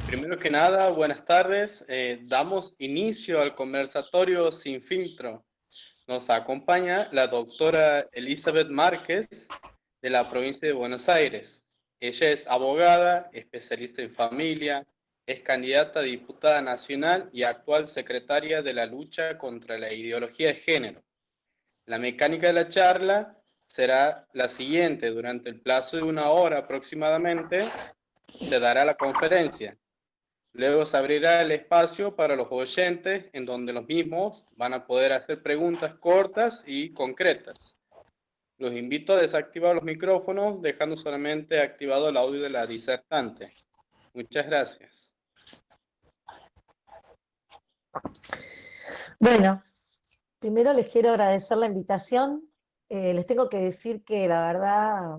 Primero que nada, buenas tardes. Damos inicio al conversatorio Sin Filtro. Nos acompaña la doctora Elizabeth Márquez de la provincia de Buenos Aires. Ella es abogada, especialista en familia, es candidata a diputada nacional y actual secretaria de la lucha contra la ideología de género. La mecánica de la charla será la siguiente: durante el plazo de 1 hora aproximadamente se dará la conferencia. Luego se abrirá el espacio para los oyentes, en donde los mismos van a poder hacer preguntas cortas y concretas. Los invito a desactivar los micrófonos, dejando solamente activado el audio de la disertante. Muchas gracias. Bueno, primero les quiero agradecer la invitación. Les tengo que decir que la verdad,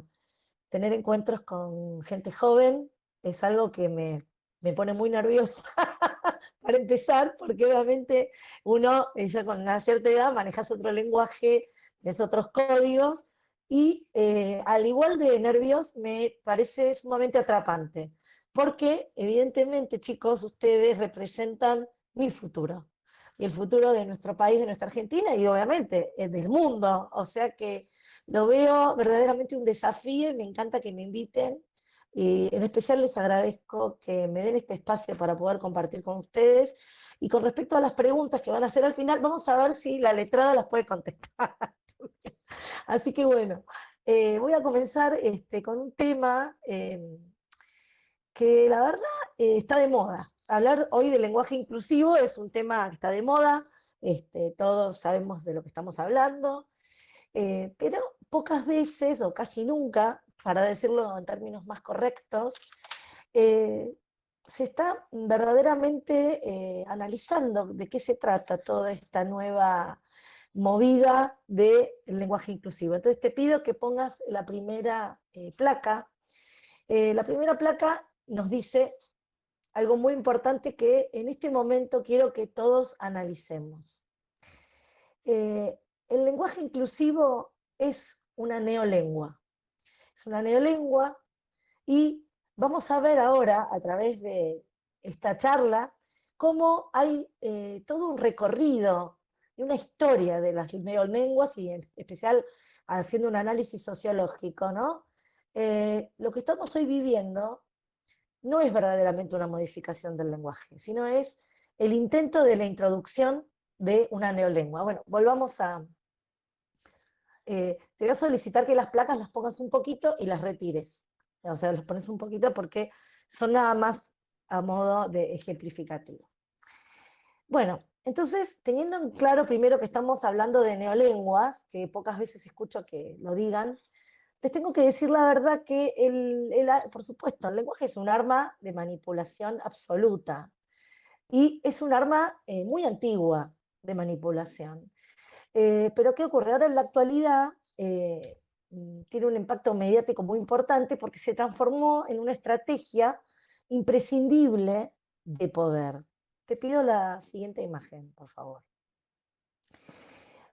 tener encuentros con gente joven es algo que me pone muy nerviosa para empezar, porque obviamente uno ya con una cierta edad manejas otro lenguaje, tienes otros códigos, y al igual de nervios me parece sumamente atrapante, porque evidentemente, chicos, ustedes representan mi futuro, y el futuro de nuestro país, de nuestra Argentina, y obviamente del mundo. O sea que lo veo verdaderamente un desafío y me encanta que me inviten. Y en especial les agradezco que me den este espacio para poder compartir con ustedes. Y con respecto a las preguntas que van a hacer al final, vamos a ver si la letrada las puede contestar. Así que bueno, voy a comenzar con un tema que la verdad está de moda. Hablar hoy de lenguaje inclusivo es un tema que está de moda, todos sabemos de lo que estamos hablando, pero pocas veces, o casi nunca, para decirlo en términos más correctos, eh, se está verdaderamente analizando de qué se trata toda esta nueva movida del lenguaje inclusivo. Entonces te pido que pongas la primera placa. La primera placa nos dice algo muy importante que en este momento quiero que todos analicemos. El lenguaje inclusivo es una neolengua. Es una neolengua y vamos a ver ahora, a través de esta charla, cómo hay todo un recorrido y una historia de las neolenguas, y en especial haciendo un análisis sociológico, ¿no? Lo que estamos hoy viviendo no es verdaderamente una modificación del lenguaje, sino es el intento de la introducción de una neolengua. Bueno, volvamos a... te voy a solicitar que las placas las pongas un poquito y las retires. O sea, las pones un poquito porque son nada más a modo de ejemplificativo. Bueno, entonces, teniendo en claro primero que estamos hablando de neolenguas, que pocas veces escucho que lo digan, les tengo que decir la verdad que, por supuesto, el lenguaje es un arma de manipulación absoluta y es un arma muy antigua de manipulación. Pero ¿qué ocurre? Ahora en la actualidad tiene un impacto mediático muy importante porque se transformó en una estrategia imprescindible de poder. Te pido la siguiente imagen, por favor.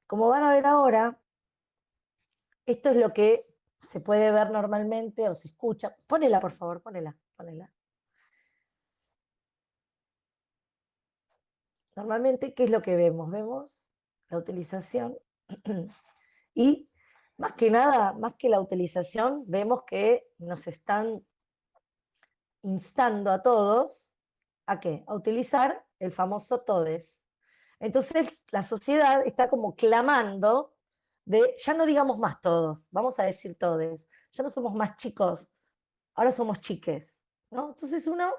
Como van a ver ahora, esto es lo que se puede ver normalmente o se escucha. Ponela, por favor, ponela, ponela. Normalmente, ¿qué es lo que vemos? Vemos la utilización y más que nada, más que la utilización, vemos que nos están instando a todos ¿a qué? A utilizar el famoso todes. Entonces la sociedad está como clamando de ya no digamos más todos, vamos a decir todes, ya no somos más chicos, ahora somos chiques, ¿no? Entonces uno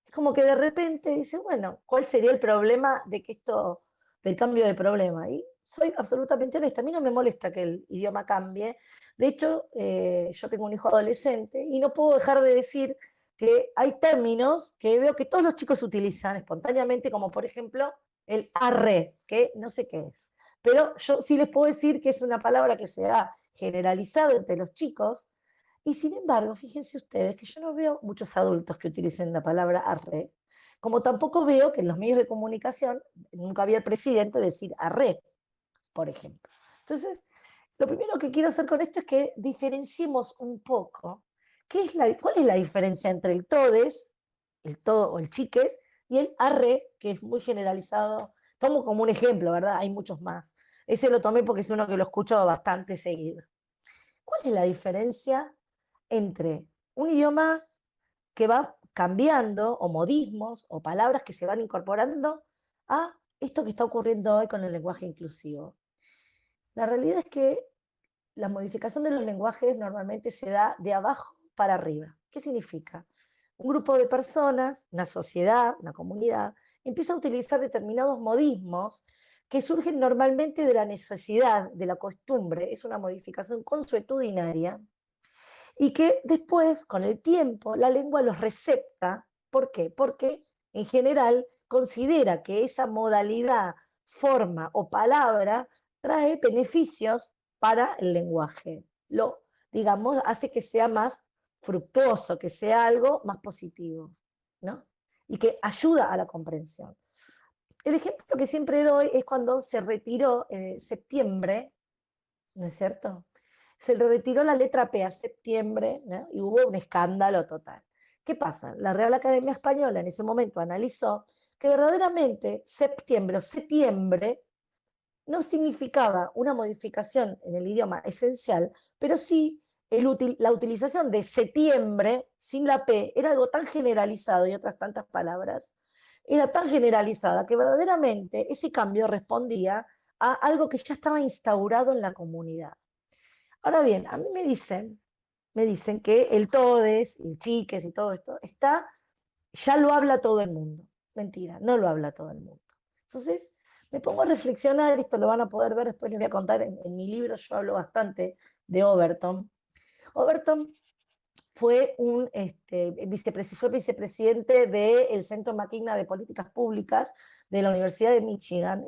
es como que de repente dice, bueno, ¿cuál sería el problema de que esto, del cambio de problema? Y soy absolutamente honesta, a mí no me molesta que el idioma cambie. De hecho, yo tengo un hijo adolescente y no puedo dejar de decir que hay términos que veo que todos los chicos utilizan espontáneamente, como por ejemplo el arre, que no sé qué es. Pero yo sí les puedo decir que es una palabra que se ha generalizado entre los chicos, y sin embargo, fíjense ustedes que yo no veo muchos adultos que utilicen la palabra arre, como tampoco veo que en los medios de comunicación nunca había el presidente decir arre, por ejemplo. Entonces, lo primero que quiero hacer con esto es que diferenciemos un poco cuál es la diferencia entre el todes, el todo o el chiques, y el arre, que es muy generalizado. Tomo como un ejemplo, ¿verdad? Hay muchos más. Ese lo tomé porque es uno que lo escucho bastante seguido. ¿Cuál es la diferencia entre un idioma que va cambiando, o modismos, o palabras que se van incorporando a esto que está ocurriendo hoy con el lenguaje inclusivo? La realidad es que la modificación de los lenguajes normalmente se da de abajo para arriba. ¿Qué significa? Un grupo de personas, una sociedad, una comunidad, empieza a utilizar determinados modismos que surgen normalmente de la necesidad, de la costumbre, es una modificación consuetudinaria, y que después, con el tiempo, la lengua los recepta. ¿Por qué? Porque en general considera que esa modalidad, forma o palabra trae beneficios para el lenguaje. Lo, digamos, hace que sea más fructuoso, que sea algo más positivo, ¿no? Y que ayuda a la comprensión. El ejemplo que siempre doy es cuando se retiró en septiembre, ¿no es cierto? Se le retiró la letra P a septiembre, ¿no? Y hubo un escándalo total. ¿Qué pasa? La Real Academia Española en ese momento analizó que verdaderamente septiembre o septiembre no significaba una modificación en el idioma esencial, pero sí la utilización de septiembre sin la P era algo tan generalizado, y otras tantas palabras, era tan generalizada que verdaderamente ese cambio respondía a algo que ya estaba instaurado en la comunidad. Ahora bien, a mí me dicen que el todes, el chiques y todo esto ya lo habla todo el mundo. Mentira, no lo habla todo el mundo. Entonces, me pongo a reflexionar, esto lo van a poder ver, después les voy a contar en mi libro, yo hablo bastante de Overton. Overton fue fue vicepresidente del Centro Maquina de Políticas Públicas de la Universidad de Michigan.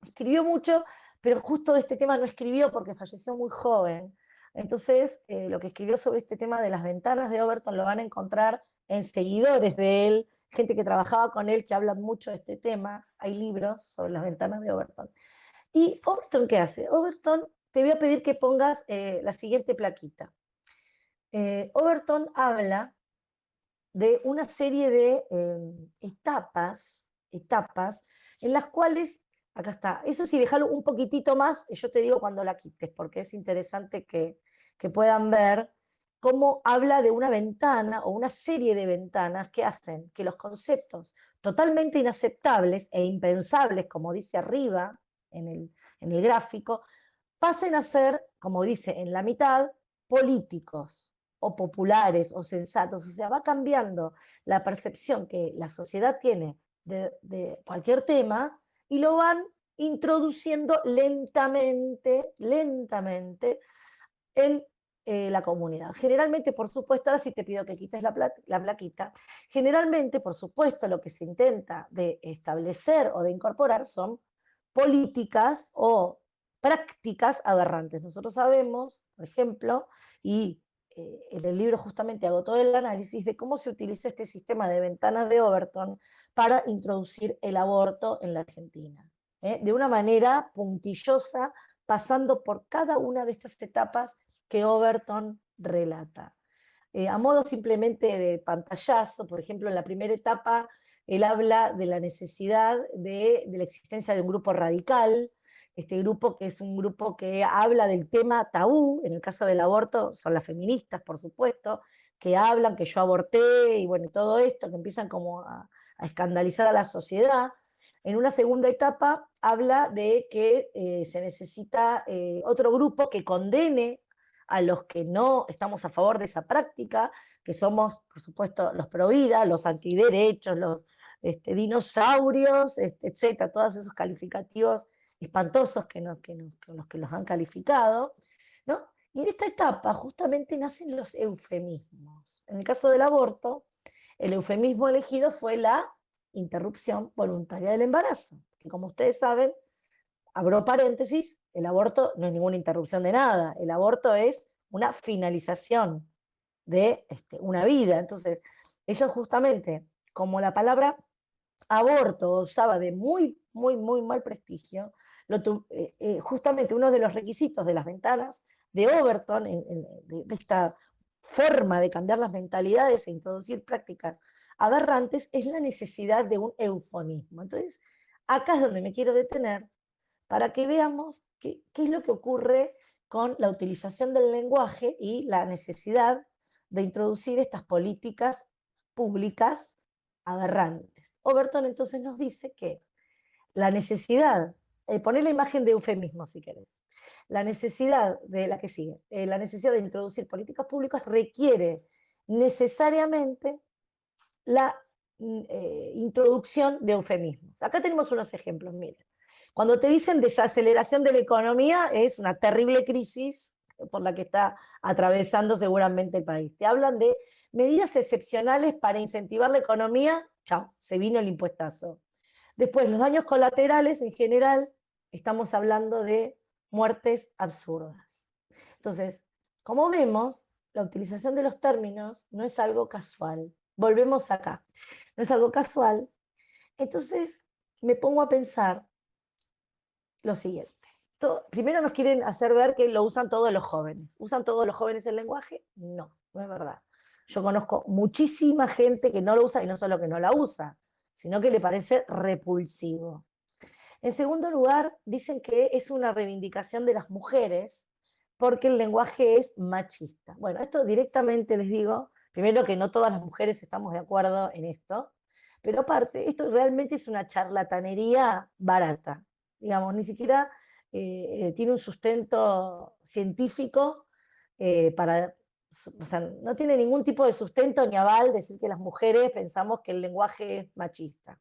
Escribió mucho, pero justo de este tema no escribió porque falleció muy joven. Entonces, lo que escribió sobre este tema de las ventanas de Overton lo van a encontrar en seguidores de él, gente que trabajaba con él, que hablan mucho de este tema. Hay libros sobre las ventanas de Overton. ¿Y Overton qué hace? Overton, te voy a pedir que pongas la siguiente plaquita. Overton habla de una serie de etapas en las cuales, acá está, eso sí, déjalo un poquitito más, yo te digo cuando la quites, porque es interesante que puedan ver cómo habla de una ventana o una serie de ventanas que hacen que los conceptos totalmente inaceptables e impensables, como dice arriba en el gráfico, pasen a ser, como dice en la mitad, políticos o populares o sensatos. O sea, va cambiando la percepción que la sociedad tiene de cualquier tema y lo van introduciendo lentamente en la comunidad. Generalmente, por supuesto, ahora sí te pido que quites la plaquita, generalmente, por supuesto, lo que se intenta de establecer o de incorporar son políticas o prácticas aberrantes. Nosotros sabemos, por ejemplo, y en el libro justamente hago todo el análisis de cómo se utilizó este sistema de ventanas de Overton para introducir el aborto en la Argentina. De una manera puntillosa, pasando por cada una de estas etapas que Overton relata. A modo simplemente de pantallazo, por ejemplo, en la primera etapa, él habla de la necesidad de la existencia de un grupo radical, este grupo que es un grupo que habla del tema tabú, en el caso del aborto son las feministas, por supuesto, que hablan que yo aborté y bueno, todo esto, que empiezan como a escandalizar a la sociedad. En una segunda etapa habla de que se necesita otro grupo que condene a los que no estamos a favor de esa práctica, que somos, por supuesto, los pro vida, los antiderechos, los dinosaurios, etcétera, todos esos calificativos espantosos con los que los han calificado, ¿no? Y en esta etapa justamente nacen los eufemismos. En el caso del aborto, el eufemismo elegido fue la interrupción voluntaria del embarazo, que como ustedes saben, abro paréntesis, el aborto no es ninguna interrupción de nada, el aborto es una finalización de una vida. Entonces, ellos justamente, como la palabra aborto usaba de muy mal prestigio, justamente uno de los requisitos de las ventanas de Overton, de esta forma de cambiar las mentalidades e introducir prácticas aberrantes es la necesidad de un eufemismo. Entonces, acá es donde me quiero detener para que veamos qué es lo que ocurre con la utilización del lenguaje y la necesidad de introducir estas políticas públicas aberrantes. Overton entonces nos dice que la necesidad, poner la imagen de eufemismo si querés, la necesidad de la que sigue, la necesidad de introducir políticas públicas requiere necesariamente la introducción de eufemismos. Acá tenemos unos ejemplos, miren. Cuando te dicen desaceleración de la economía, es una terrible crisis por la que está atravesando seguramente el país. Te hablan de medidas excepcionales para incentivar la economía, chao, se vino el impuestazo. Después, los daños colaterales en general, estamos hablando de muertes absurdas. Entonces, como vemos, la utilización de los términos no es algo casual. Volvemos acá. No es algo casual. Entonces, me pongo a pensar lo siguiente. Primero nos quieren hacer ver que lo usan todos los jóvenes. ¿Usan todos los jóvenes el lenguaje? No, no es verdad. Yo conozco muchísima gente que no lo usa y no solo que no la usa, sino que le parece repulsivo. En segundo lugar, dicen que es una reivindicación de las mujeres porque el lenguaje es machista. Bueno, esto directamente les digo, primero que no todas las mujeres estamos de acuerdo en esto, pero aparte, esto realmente es una charlatanería barata. Digamos, ni siquiera tiene un sustento científico para, o sea, no tiene ningún tipo de sustento ni aval decir que las mujeres pensamos que el lenguaje es machista.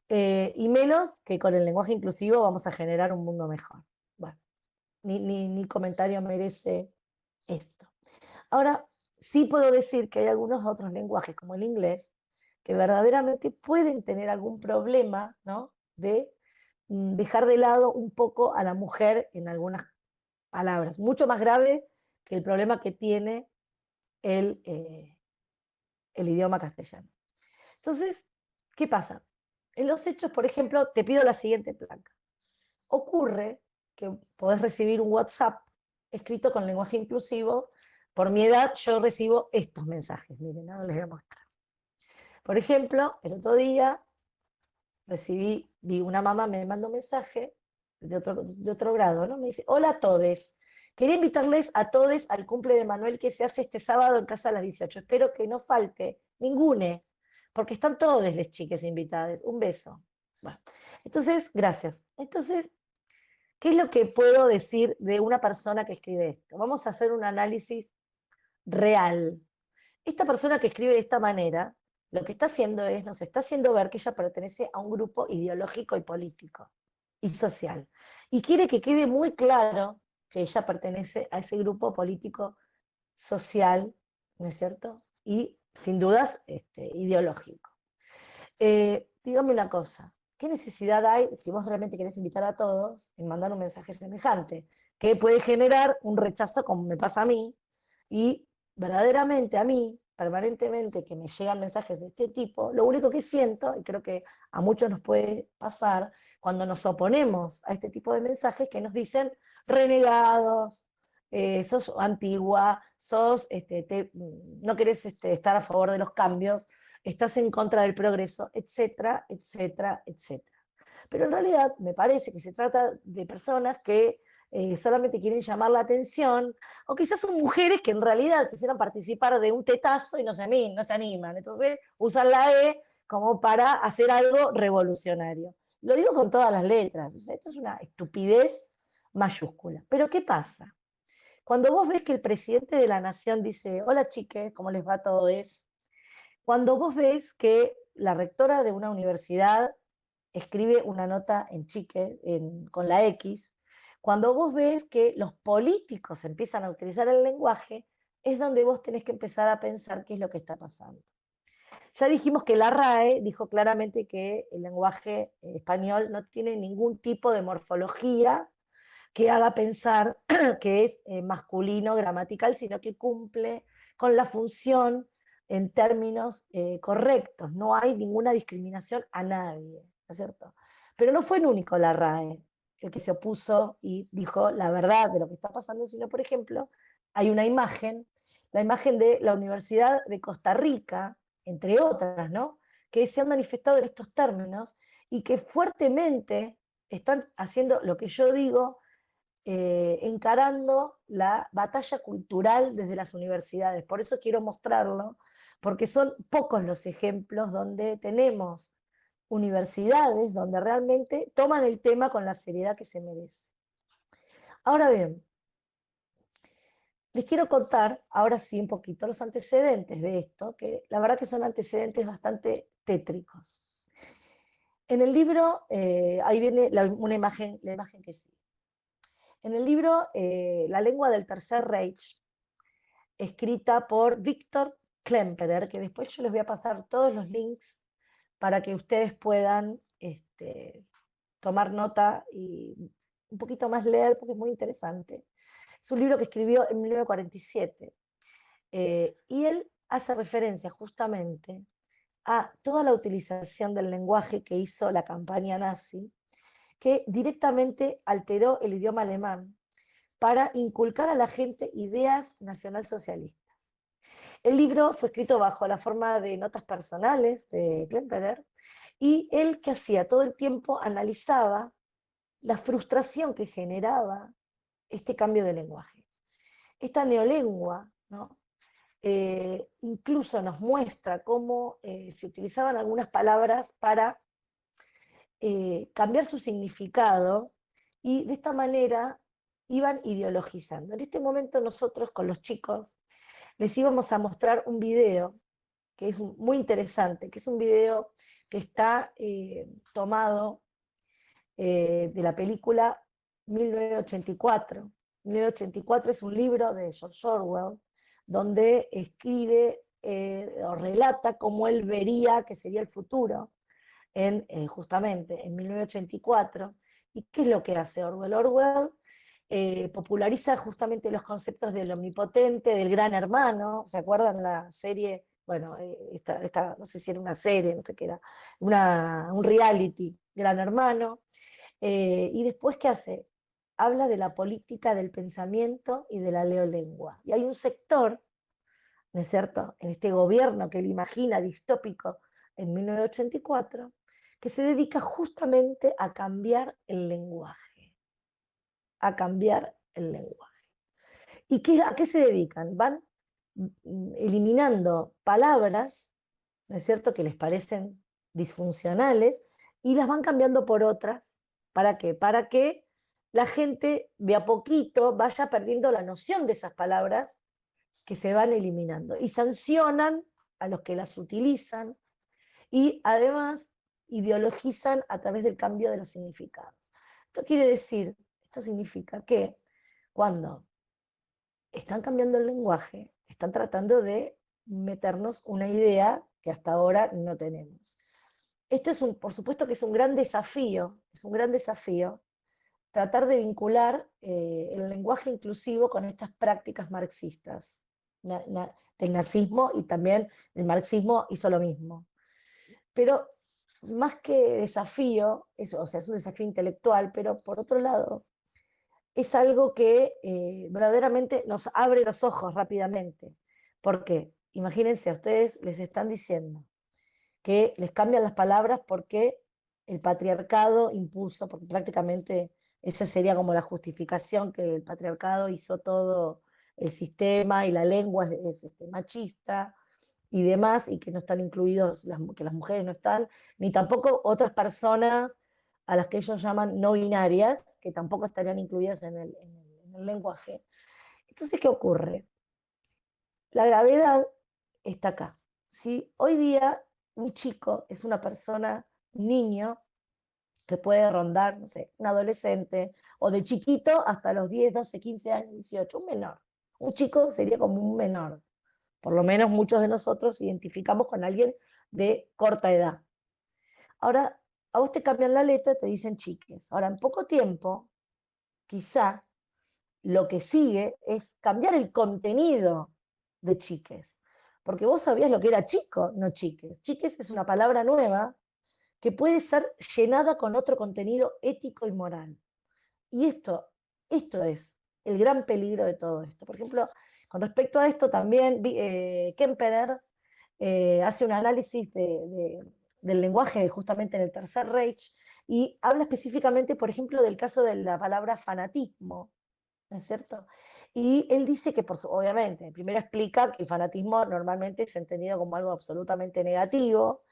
Y menos que con el lenguaje inclusivo vamos a generar un mundo mejor. Bueno, ni comentario merece esto. Ahora, sí puedo decir que hay algunos otros lenguajes, como el inglés, que verdaderamente pueden tener algún problema, ¿no? De dejar de lado un poco a la mujer en algunas palabras, mucho más grave que el problema que tiene el idioma castellano. Entonces, ¿qué pasa? En los hechos, por ejemplo, te pido la siguiente placa. Ocurre que podés recibir un WhatsApp escrito con lenguaje inclusivo. Por mi edad, yo recibo estos mensajes. Miren, ahora les voy a mostrar. Por ejemplo, el otro día vi una mamá me mandó un mensaje de otro grado, ¿no? Me dice, hola a todes. Quería invitarles a todes al cumple de Manuel que se hace este sábado en casa a las 18. Espero que no falte ningune, porque están todos las chiques invitadas. Un beso. Bueno, entonces, gracias. Entonces, ¿qué es lo que puedo decir de una persona que escribe esto? Vamos a hacer un análisis real. Esta persona que escribe de esta manera, lo que está haciendo es, nos está haciendo ver que ella pertenece a un grupo ideológico y político y social. Y quiere que quede muy claro que ella pertenece a ese grupo político social, ¿no es cierto? Y sin dudas ideológico. Dígame una cosa, ¿qué necesidad hay, si vos realmente querés invitar a todos, en mandar un mensaje semejante? Que puede generar un rechazo como me pasa a mí, y verdaderamente a mí, permanentemente que me llegan mensajes de este tipo, lo único que siento, y creo que a muchos nos puede pasar, cuando nos oponemos a este tipo de mensajes, que nos dicen renegados, sos antigua, no querés estar a favor de los cambios, estás en contra del progreso, etcétera, etcétera, etcétera. Pero en realidad me parece que se trata de personas que solamente quieren llamar la atención, o quizás son mujeres que en realidad quisieran participar de un tetazo y no se animan. Entonces usan la E como para hacer algo revolucionario. Lo digo con todas las letras. O sea, esto es una estupidez mayúscula. Pero ¿qué pasa? Cuando vos ves que el presidente de la nación dice, hola chiques, ¿cómo les va a todos? Cuando vos ves que la rectora de una universidad escribe una nota en chique, con la X, cuando vos ves que los políticos empiezan a utilizar el lenguaje, es donde vos tenés que empezar a pensar qué es lo que está pasando. Ya dijimos que la RAE dijo claramente que el lenguaje español no tiene ningún tipo de morfología que haga pensar que es masculino gramatical, sino que cumple con la función en términos correctos. No hay ninguna discriminación a nadie, ¿no es cierto? Pero no fue el único la RAE el que se opuso y dijo la verdad de lo que está pasando, sino, por ejemplo, hay una imagen, la imagen de la Universidad de Costa Rica, entre otras, ¿no?, que se han manifestado en estos términos y que fuertemente están haciendo lo que yo digo, encarando la batalla cultural desde las universidades. Por eso quiero mostrarlo, porque son pocos los ejemplos donde tenemos universidades donde realmente toman el tema con la seriedad que se merece. Ahora bien, les quiero contar, ahora sí, un poquito los antecedentes de esto, que la verdad que son antecedentes bastante tétricos. En el libro, ahí viene una imagen, la imagen que sigue. En el libro La lengua del Tercer Reich, escrita por Viktor Klemperer, que después yo les voy a pasar todos los links para que ustedes puedan tomar nota y un poquito más leer, porque es muy interesante. Es un libro que escribió en 1947 y él hace referencia justamente a toda la utilización del lenguaje que hizo la campaña nazi, que directamente alteró el idioma alemán para inculcar a la gente ideas nacionalsocialistas. El libro fue escrito bajo la forma de notas personales de Klemperer, y él, ¿qué hacía? Todo el tiempo analizaba la frustración que generaba este cambio de lenguaje. Esta neolengua, ¿no?, incluso nos muestra cómo se utilizaban algunas palabras para cambiar su significado, y de esta manera iban ideologizando. En este momento nosotros con los chicos les íbamos a mostrar un video que es muy interesante, que es un video que está tomado de la película 1984. 1984 es un libro de George Orwell, donde escribe o relata cómo él vería que sería el futuro justamente en 1984. ¿Y qué es lo que hace Orwell? Orwell populariza justamente los conceptos del omnipotente, del gran hermano. ¿Se acuerdan la serie? Bueno, no sé si era una serie, no sé qué era, un reality, Gran Hermano. Y después, ¿qué hace? Habla de la política del pensamiento y de la neolengua. Y hay un sector, ¿no es cierto?, en este gobierno que él imagina distópico en 1984, que se dedica justamente a cambiar el lenguaje, a cambiar el lenguaje. ¿Y a qué se dedican? Van eliminando palabras, ¿no es cierto?, que les parecen disfuncionales, y las van cambiando por otras. ¿Para qué? Para que la gente de a poquito vaya perdiendo la noción de esas palabras que se van eliminando, y sancionan a los que las utilizan, y además ideologizan a través del cambio de los significados. Esto significa que cuando están cambiando el lenguaje, están tratando de meternos una idea que hasta ahora no tenemos. Esto por supuesto que es un gran desafío, tratar de vincular el lenguaje inclusivo con estas prácticas marxistas del nazismo, y también el marxismo hizo lo mismo. Pero más que desafío, o sea, es un desafío intelectual, pero por otro lado, es algo que verdaderamente nos abre los ojos rápidamente. ¿Por qué? Imagínense, a ustedes les están diciendo que les cambian las palabras porque el patriarcado impuso, porque prácticamente esa sería como la justificación, que el patriarcado hizo todo el sistema y la lengua es machista y demás, y que no están incluidos, que las mujeres no están, ni tampoco otras personas a las que ellos llaman no binarias, que tampoco estarían incluidas en el lenguaje. Entonces, ¿qué ocurre? La gravedad está acá. Si hoy día un chico es una persona, un niño, que puede rondar, no sé, un adolescente, o de chiquito hasta los 10, 12, 15 años, 18, un menor. Un chico sería como un menor. Por lo menos muchos de nosotros identificamos con alguien de corta edad. Ahora, a vos te cambian la letra, te dicen chiques. Ahora, en poco tiempo, quizá lo que sigue es cambiar el contenido de chiques. Porque vos sabías lo que era chico, no chiques. Chiques es una palabra nueva que puede ser llenada con otro contenido ético y moral. Y esto es el gran peligro de todo esto. Por ejemplo, con respecto a esto también, Kemperer hace un análisis del lenguaje justamente en el Tercer Reich y habla específicamente, por ejemplo, del caso de la palabra fanatismo, ¿no es cierto? Y él dice que, obviamente, primero explica que el fanatismo normalmente es entendido como algo absolutamente negativo.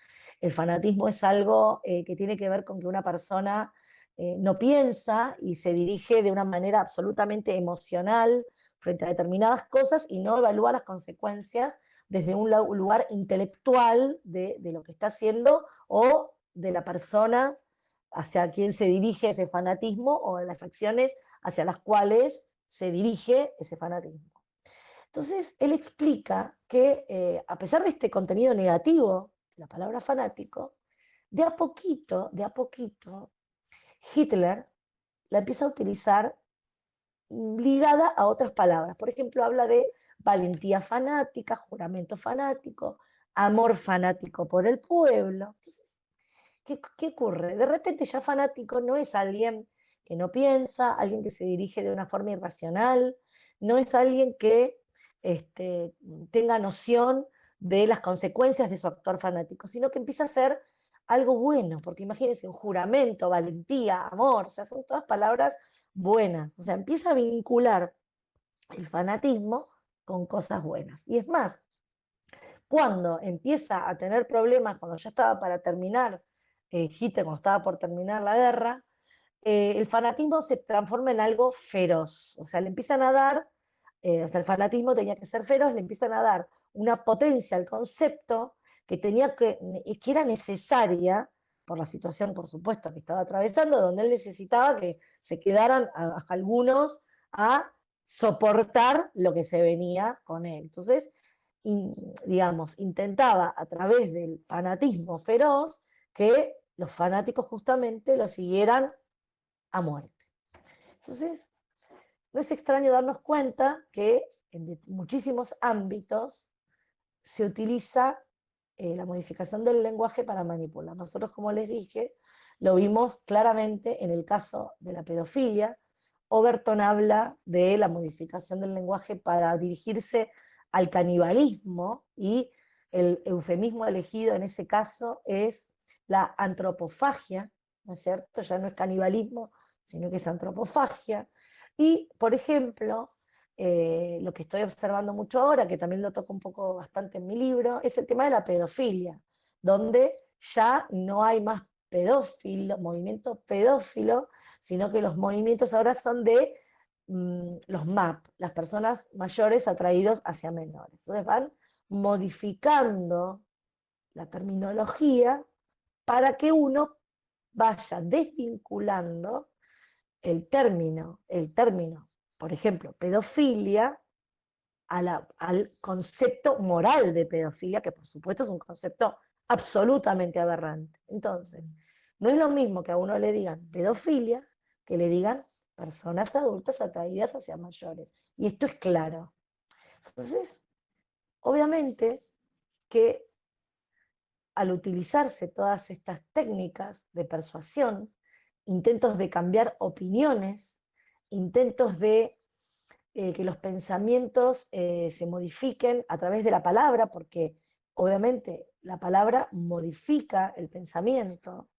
El fanatismo es algo que tiene que ver con que una persona no piensa y se dirige de una manera absolutamente emocional frente a determinadas cosas y no evalúa las consecuencias desde un lugar intelectual de lo que está haciendo o de la persona hacia quien se dirige ese fanatismo o de las acciones hacia las cuales se dirige ese fanatismo. Entonces, él explica que a pesar de este contenido negativo, la palabra fanático, de a poquito, Hitler la empieza a utilizar ligada a otras palabras. Por ejemplo, habla de valentía fanática, juramento fanático, amor fanático por el pueblo. Entonces, ¿qué ocurre? De repente ya fanático no es alguien que no piensa, alguien que se dirige de una forma irracional, no es alguien que tenga noción de las consecuencias de su actuar fanático, sino que empieza a ser algo bueno, porque imagínense, un juramento, valentía, amor, o sea, son todas palabras buenas, o sea, empieza a vincular el fanatismo con cosas buenas. Y es más, cuando empieza a tener problemas, cuando ya estaba para terminar, Hitler, cuando estaba por terminar la guerra, el fanatismo se transforma en algo feroz. O sea, le empiezan a dar, o sea, el fanatismo tenía que ser feroz, le empiezan a dar una potencia al concepto que era necesaria por la situación, por supuesto, que estaba atravesando, donde él necesitaba que se quedaran a algunos a soportar lo que se venía con él. Entonces, digamos, intentaba a través del fanatismo feroz que los fanáticos justamente lo siguieran a muerte. Entonces, no es extraño darnos cuenta que en muchísimos ámbitos se utiliza la modificación del lenguaje para manipular. Nosotros, como les dije, lo vimos claramente en el caso de la pedofilia. Overton habla de la modificación del lenguaje para dirigirse al canibalismo y el eufemismo elegido en ese caso es la antropofagia, ¿no es cierto? Ya no es canibalismo, sino que es antropofagia. Y, por ejemplo, lo que estoy observando mucho ahora, que también lo toco un poco bastante en mi libro, es el tema de la pedofilia, donde ya no hay más movimiento pedófilo, sino que los movimientos ahora son de los MAP, las personas mayores atraídos hacia menores. Entonces van modificando la terminología para que uno vaya desvinculando el término, por ejemplo, pedofilia, al concepto moral de pedofilia, que por supuesto es un concepto absolutamente aberrante. Entonces, no es lo mismo que a uno le digan pedofilia que le digan personas adultas atraídas hacia mayores. Y esto es claro. Entonces, obviamente que al utilizarse todas estas técnicas de persuasión, intentos de cambiar opiniones, intentos de que los pensamientos se modifiquen a través de la palabra, porque obviamente la palabra modifica el pensamiento.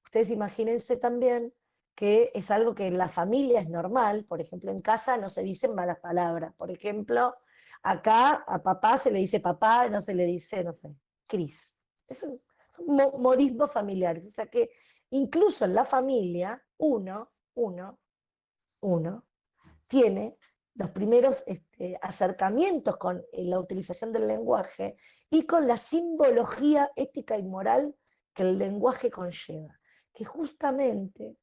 Ustedes imagínense también que es algo que en la familia es normal, por ejemplo, en casa no se dicen malas palabras. Por ejemplo, acá a papá se le dice papá, no se le dice, no sé, Cris. Son modismos familiares. O sea que incluso en la familia, uno tiene los primeros acercamientos con la utilización del lenguaje y con la simbología ética y moral que el lenguaje conlleva, que justamente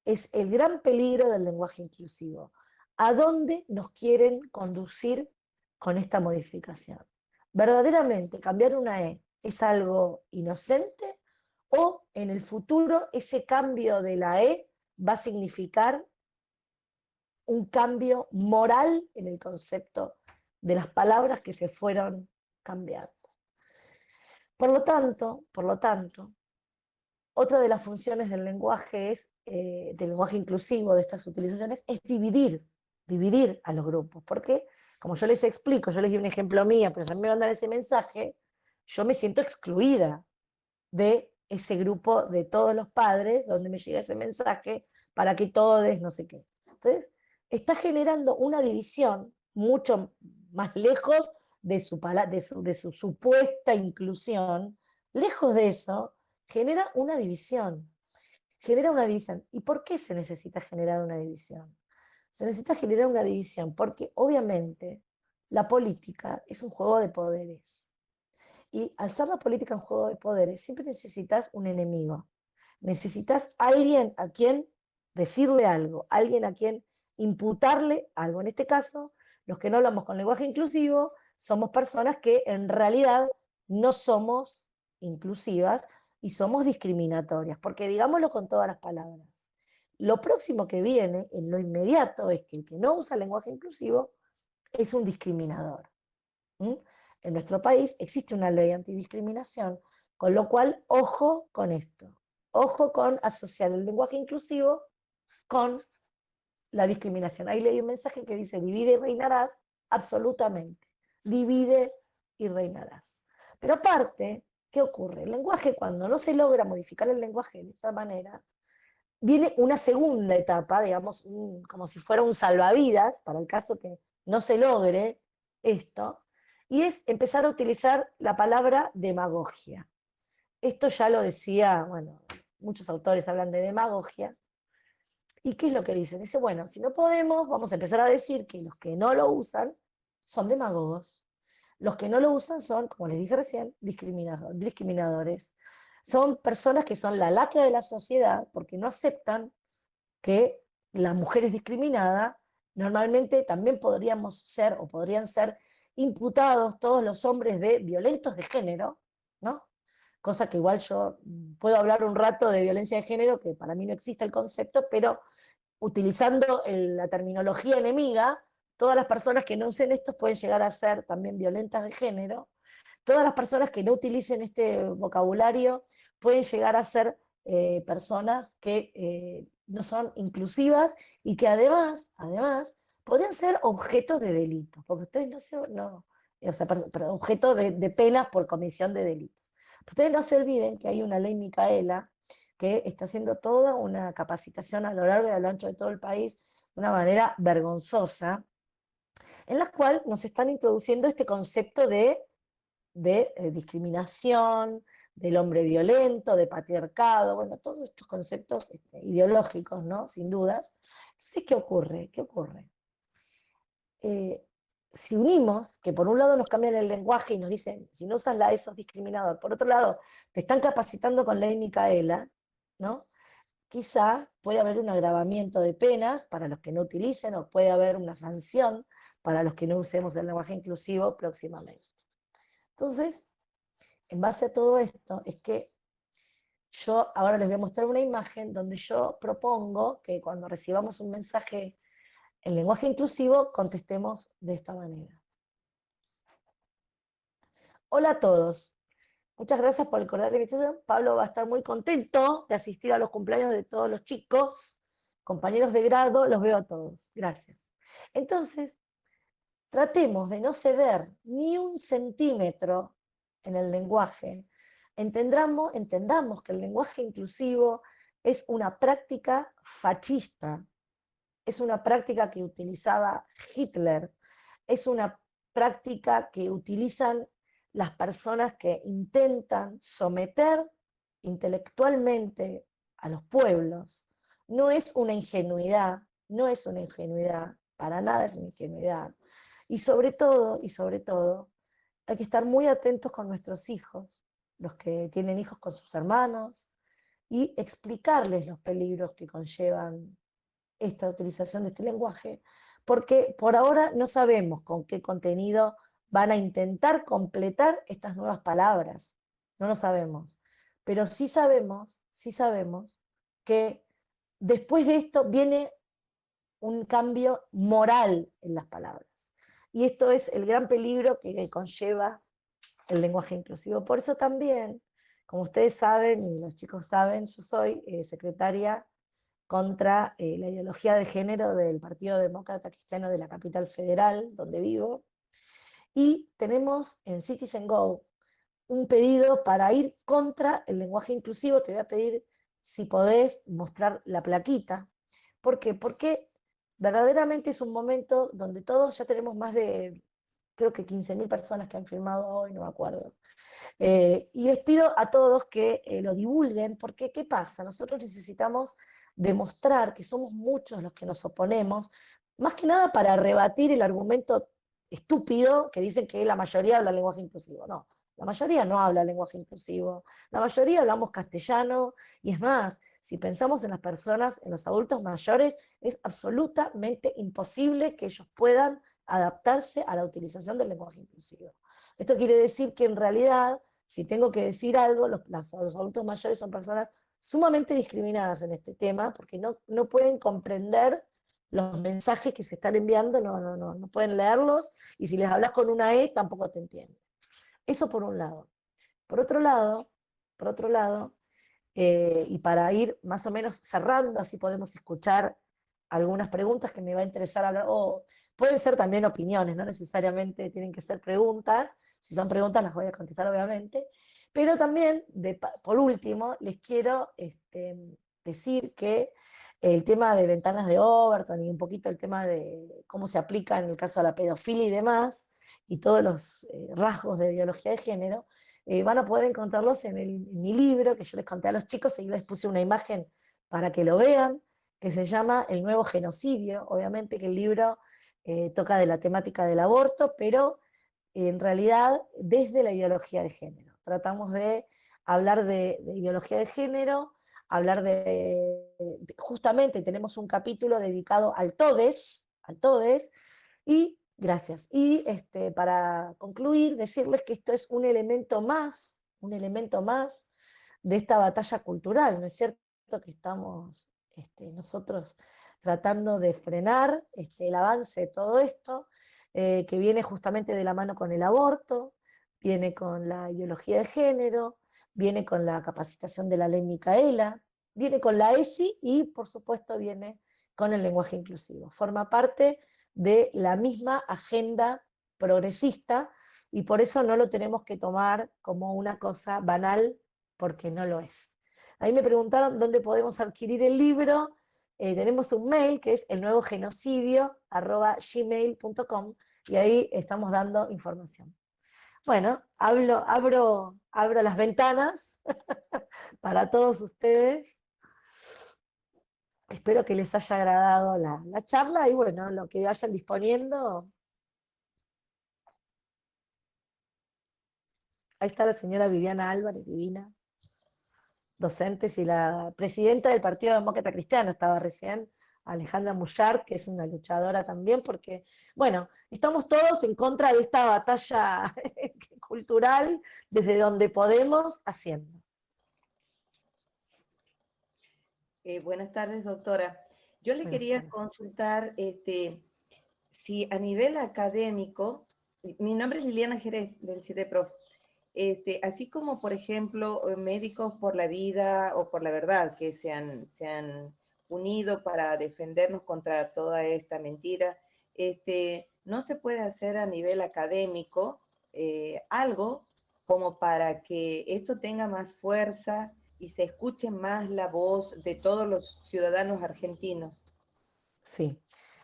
es el gran peligro del lenguaje inclusivo. ¿A dónde nos quieren conducir con esta modificación? ¿Verdaderamente cambiar una E es algo inocente o en el futuro ese cambio de la E va a significar un cambio moral en el concepto de las palabras que se fueron cambiando? Por lo tanto, otra de las funciones del lenguaje del lenguaje inclusivo, de estas utilizaciones, es dividir a los grupos. Porque, como yo les explico, yo les di un ejemplo mío, pero también me mandan ese mensaje, yo me siento excluida de ese grupo de todos los padres, donde me llega ese mensaje, para que todos, no sé qué. Entonces, está generando una división mucho más lejos de su supuesta inclusión, lejos de eso, genera una división. Genera una división. ¿Y por qué se necesita generar una división? Se necesita generar una división porque obviamente la política es un juego de poderes. Y al ser la política un juego de poderes, siempre necesitas un enemigo. Necesitas alguien a quien decirle algo, alguien a quien imputarle algo. En este caso, los que no hablamos con lenguaje inclusivo somos personas que en realidad no somos inclusivas y somos discriminatorias, porque digámoslo con todas las palabras. Lo próximo que viene, en lo inmediato, es que el que no usa lenguaje inclusivo es un discriminador. ¿Mm? En nuestro país existe una ley antidiscriminación, con lo cual, ojo con esto. Ojo con asociar el lenguaje inclusivo con la discriminación. Ahí leí un mensaje que dice, divide y reinarás, absolutamente. Divide y reinarás. Pero aparte, ¿qué ocurre? El lenguaje, cuando no se logra modificar el lenguaje de esta manera, viene una segunda etapa, digamos, como si fuera un salvavidas, para el caso que no se logre esto, y es empezar a utilizar la palabra demagogia. Esto ya lo decía, bueno, muchos autores hablan de demagogia. ¿Y qué es lo que dicen? Dice, bueno, si no podemos, vamos a empezar a decir que los que no lo usan son demagogos. Los que no lo usan son, como les dije recién, discriminadores. Son personas que son la lacra de la sociedad porque no aceptan que la mujer es discriminada. Normalmente también podríamos ser o podrían ser imputados todos los hombres de violentos de género, ¿no? Cosa que igual yo puedo hablar un rato de violencia de género, que para mí no existe el concepto, pero utilizando la terminología enemiga, todas las personas que no usen esto pueden llegar a ser también violentas de género. Todas las personas que no utilicen este vocabulario pueden llegar a ser personas que no son inclusivas y que además, podrían ser objetos de delitos, porque ustedes o sea, objeto de penas por comisión de delitos. Ustedes no se olviden que hay una ley Micaela que está haciendo toda una capacitación a lo largo y a lo ancho de todo el país de una manera vergonzosa, en la cual nos están introduciendo este concepto de discriminación, del hombre violento, de patriarcado, bueno, todos estos conceptos ideológicos, ¿no? Sin dudas. Entonces, ¿qué ocurre? ¿Qué ocurre? Si unimos, que por un lado nos cambian el lenguaje y nos dicen, si no usas la E sos discriminador, por otro lado, te están capacitando con ley Micaela, ¿no? Quizá puede haber un agravamiento de penas para los que no utilicen, o puede haber una sanción para los que no usemos el lenguaje inclusivo próximamente. Entonces, en base a todo esto, es que yo ahora les voy a mostrar una imagen donde yo propongo que cuando recibamos un mensaje en lenguaje inclusivo, contestemos de esta manera. Hola a todos. Muchas gracias por el cordial invitación. Pablo va a estar muy contento de asistir a los cumpleaños de todos los chicos, compañeros de grado, los veo a todos. Gracias. Entonces, tratemos de no ceder ni un centímetro en el lenguaje. Entendamos que el lenguaje inclusivo es una práctica fascista, es una práctica que utilizaba Hitler, es una práctica que utilizan las personas que intentan someter intelectualmente a los pueblos. No es una ingenuidad, no es una ingenuidad, para nada es una ingenuidad. Y sobre todo, hay que estar muy atentos con nuestros hijos, los que tienen hijos con sus hermanos, y explicarles los peligros que conllevan esta utilización de este lenguaje, porque por ahora no sabemos con qué contenido van a intentar completar estas nuevas palabras. No lo sabemos. Pero sí sabemos que después de esto viene un cambio moral en las palabras. Y esto es el gran peligro que conlleva el lenguaje inclusivo. Por eso también, como ustedes saben y los chicos saben, yo soy secretaria contra la ideología de género del Partido Demócrata Cristiano de la capital federal, donde vivo, y tenemos en Citizen Go un pedido para ir contra el lenguaje inclusivo. Te voy a pedir, si podés, mostrar la plaquita. ¿Por qué? Porque verdaderamente es un momento donde todos ya tenemos más de, creo que 15.000 personas que han firmado hoy, no me acuerdo. Y les pido a todos que lo divulguen, porque ¿qué pasa? Nosotros necesitamos demostrar que somos muchos los que nos oponemos, más que nada para rebatir el argumento estúpido que dicen que la mayoría habla lenguaje inclusivo. No, la mayoría no habla lenguaje inclusivo, la mayoría hablamos castellano, y es más, si pensamos en las personas, en los adultos mayores, es absolutamente imposible que ellos puedan adaptarse a la utilización del lenguaje inclusivo. Esto quiere decir que en realidad, si tengo que decir algo, los adultos mayores son personas sumamente discriminadas en este tema, porque no pueden comprender los mensajes que se están enviando, no pueden leerlos, y si les hablas con una E, tampoco te entienden. Eso por un lado. Por otro lado, por otro lado, y para ir más o menos cerrando, así podemos escuchar algunas preguntas que me va a interesar hablar, o pueden ser también opiniones, no necesariamente tienen que ser preguntas. Si son preguntas las voy a contestar obviamente, pero también, por último, les quiero decir que el tema de ventanas de Overton y un poquito el tema de cómo se aplica en el caso de la pedofilia y demás, y todos los rasgos de ideología de género, van a poder encontrarlos en mi libro, que yo les conté a los chicos, y les puse una imagen para que lo vean, que se llama El nuevo genocidio. Obviamente que el libro toca de la temática del aborto, pero en realidad desde la ideología de género. Tratamos de hablar de ideología de género, hablar justamente tenemos un capítulo dedicado al todes, y gracias. Y para concluir, decirles que esto es un elemento más de esta batalla cultural, ¿no es cierto? Que estamos nosotros tratando de frenar el avance de todo esto, que viene justamente de la mano con el aborto, viene con la ideología de género, viene con la capacitación de la ley Micaela, viene con la ESI y, por supuesto, viene con el lenguaje inclusivo. Forma parte de la misma agenda progresista, y por eso no lo tenemos que tomar como una cosa banal, porque no lo es. Ahí me preguntaron dónde podemos adquirir el libro. Tenemos un mail que es elnuevogenocidio@gmail.com, y ahí estamos dando información. Bueno, abro las ventanas para todos ustedes. Espero que les haya agradado la charla, y bueno, lo que vayan disponiendo. Ahí está la señora Viviana Álvarez, divina, docente, y la presidenta del Partido Demócrata Cristiano estaba recién, Alejandra Mullart, que es una luchadora también, porque, bueno, estamos todos en contra de esta batalla cultural desde donde podemos haciendo. Buenas tardes, doctora. Yo le Buenas quería tardes. consultar si a nivel académico, mi nombre es Liliana Jerez, del CIDEPROF, así como, por ejemplo, Médicos por la Vida o por la Verdad, que se han unido para defendernos contra toda esta mentira, no se puede hacer a nivel académico algo como para que esto tenga más fuerza y se escuche más la voz de todos los ciudadanos argentinos. Sí.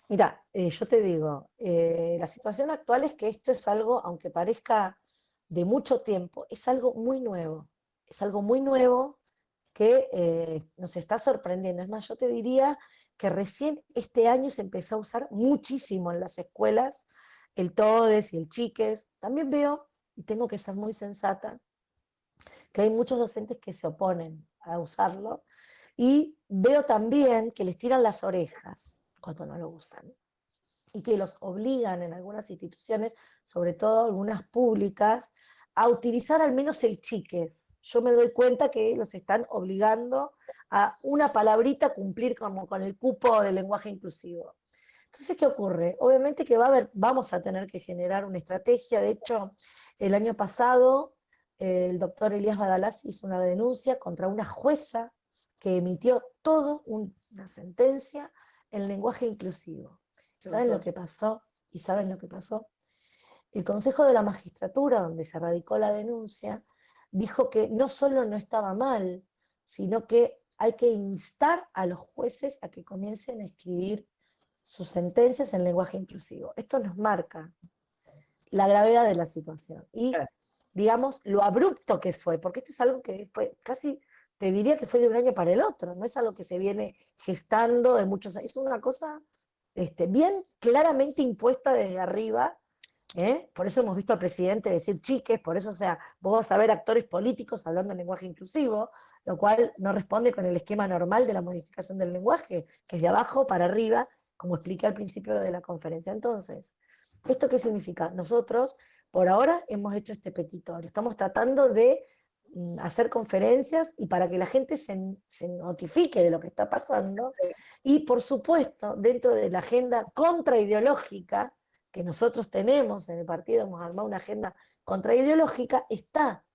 Mira, yo te digo, la situación actual es que esto es algo, aunque parezca de mucho tiempo, es algo muy nuevo. Es algo muy nuevo que nos está sorprendiendo. Es más, yo te diría que recién este año se empezó a usar muchísimo en las escuelas el todes y el chiques. También veo, y tengo que ser muy sensata, que hay muchos docentes que se oponen a usarlo, y veo también que les tiran las orejas cuando no lo usan, y que los obligan en algunas instituciones, sobre todo algunas públicas, a utilizar al menos el chiques. Yo me doy cuenta que los están obligando a una palabrita cumplir como con el cupo del lenguaje inclusivo. Entonces, ¿qué ocurre? Obviamente que vamos a tener que generar una estrategia. De hecho, el año pasado el doctor Elías Badalás hizo una denuncia contra una jueza que emitió una sentencia en lenguaje inclusivo. ¿Saben lo que pasó? ¿Y saben lo que pasó? El Consejo de la Magistratura, donde se radicó la denuncia, dijo que no solo no estaba mal, sino que hay que instar a los jueces a que comiencen a escribir sus sentencias en lenguaje inclusivo. Esto nos marca la gravedad de la situación y, Claro. digamos, lo abrupto que fue, porque esto es algo que fue casi, te diría que fue de un año para el otro, no es algo que se viene gestando de muchos años, es una cosa bien claramente impuesta desde arriba. Por eso hemos visto al presidente decir chiques, por eso, o sea, vos vas a ver actores políticos hablando en lenguaje inclusivo, lo cual no responde con el esquema normal de la modificación del lenguaje, que es de abajo para arriba, como expliqué al principio de la conferencia. Entonces, ¿esto qué significa? Nosotros, por ahora, hemos hecho este petitorio, estamos tratando de hacer conferencias y para que la gente se notifique de lo que está pasando, y por supuesto, dentro de la agenda contraideológica que nosotros tenemos en el partido, hemos armado una agenda contraideológica, está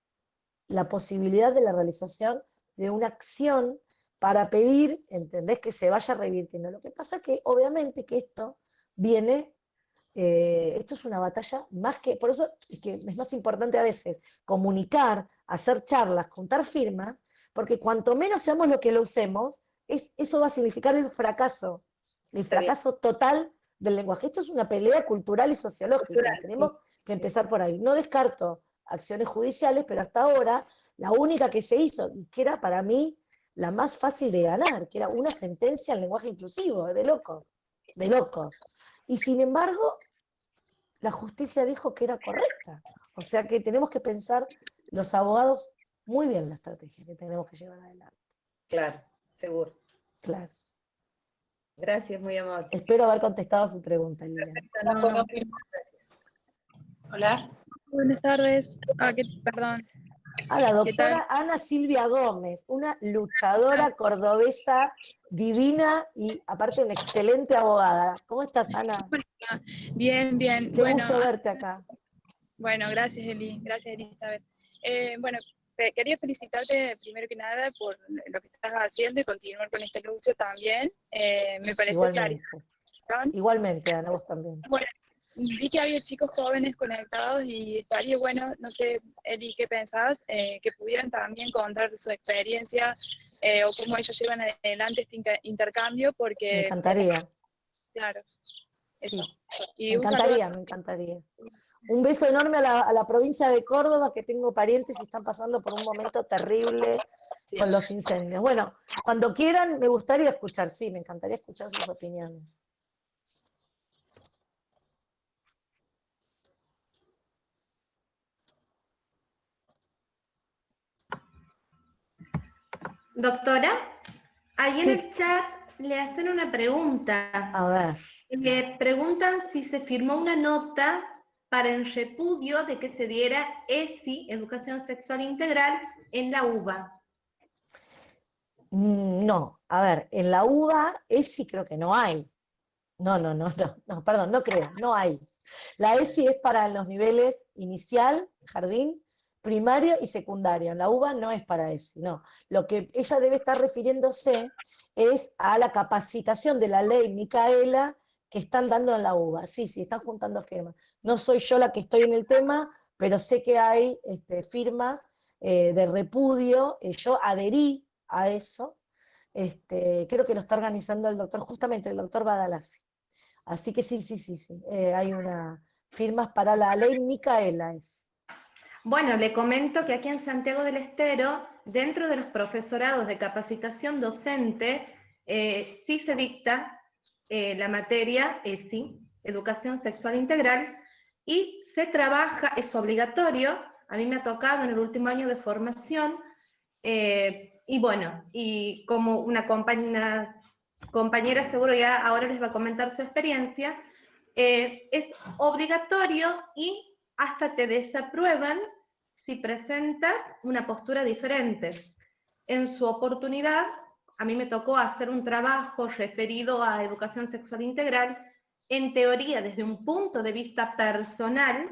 la posibilidad de la realización de una acción para pedir, ¿entendés?, que se vaya revirtiendo. Lo que pasa es que obviamente que esto viene, esto es una batalla más que, por eso es que es más importante a veces comunicar, hacer charlas, juntar firmas, porque cuanto menos seamos lo que lo usemos, eso va a significar el fracaso total del lenguaje. Esto es una pelea cultural y sociológica, Cultural, tenemos sí. que empezar por ahí. No descarto acciones judiciales, pero hasta ahora la única que se hizo, y que era para mí la más fácil de ganar, que era una sentencia en lenguaje inclusivo, de loco, de loco. Y sin embargo, la justicia dijo que era correcta. O sea que tenemos que pensar los abogados muy bien la estrategia que tenemos que llevar adelante. Claro, seguro. Claro. Gracias, muy amable. Espero haber contestado a su pregunta, Liliana. No, Hola. Buenas tardes. Perdón. A la ¿Qué tal? doctora Ana Silvia Gómez, una luchadora cordobesa divina y aparte una excelente abogada. ¿Cómo estás, Ana? Bien, bien. Qué gusto verte acá. Bueno, gracias, Eli. Gracias, Elizabeth. Bueno, quería felicitarte primero que nada por lo que estás haciendo y continuar con esta lucha también. Me pareció clarísimo. Igualmente, Ana, vos también. Bueno, vi que había chicos jóvenes conectados y estaría bueno, no sé, Eli, ¿qué pensás? Que pudieran también contar su experiencia o cómo ellos llevan adelante este intercambio, porque... Me encantaría. Claro. Eso. Sí, Y me encantaría, me encantaría. Un beso enorme a la provincia de Córdoba, que tengo parientes y están pasando por un momento terrible con los incendios. Bueno, cuando quieran, me gustaría escuchar, sí, me encantaría escuchar sus opiniones. Doctora, ahí en Sí. el chat le hacen una pregunta. A ver. Le preguntan si se firmó una nota para el repudio de que se diera ESI, Educación Sexual Integral, en la UBA. No, a ver, en la UBA ESI creo que no hay. No, perdón, no creo, no hay. La ESI es para los niveles inicial, jardín, primario y secundario. En la UBA no es para ESI, no. Lo que ella debe estar refiriéndose es a la capacitación de la ley Micaela que están dando en la UBA. Sí, están juntando firmas. No soy yo la que estoy en el tema, pero sé que hay firmas de repudio. Yo adherí a eso. Creo que lo está organizando el doctor, justamente el doctor Badalasi. Así que sí. Hay unas firmas para la ley Micaela. Bueno, le comento que aquí en Santiago del Estero, dentro de los profesorados de capacitación docente, sí se dicta la materia ESI, Educación Sexual Integral, y se trabaja, es obligatorio, a mí me ha tocado en el último año de formación, y bueno, y como una compañera seguro ya ahora les va a comentar su experiencia, es obligatorio y hasta te desaprueban si presentas una postura diferente. En su oportunidad, a mí me tocó hacer un trabajo referido a educación sexual integral, en teoría desde un punto de vista personal,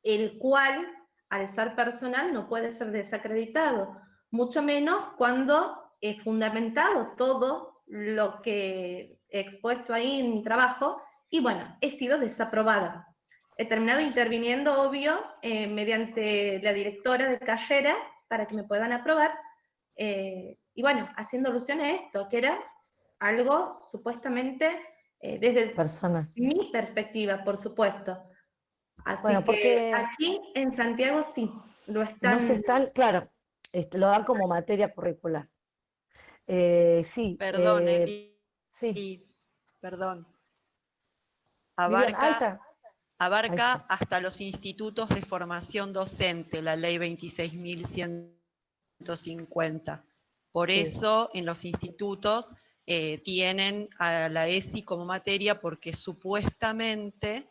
el cual, al ser personal, no puede ser desacreditado, mucho menos cuando he fundamentado todo lo que he expuesto ahí en mi trabajo, y bueno, he sido desaprobada. he terminado interviniendo, obvio, mediante la directora de carrera para que me puedan aprobar, y bueno, haciendo alusión a esto, que era algo supuestamente desde Persona. mi perspectiva, por supuesto. Así Bueno, que porque aquí en Santiago sí, lo no se están. están, claro, lo dan como materia curricular. Sí, Perdón, Eli, sí. perdón. Vivian, Abarca, alta. Ahí abarca está. hasta los institutos de formación docente, la ley 26.150. Por Sí. eso en los institutos tienen a la ESI como materia porque supuestamente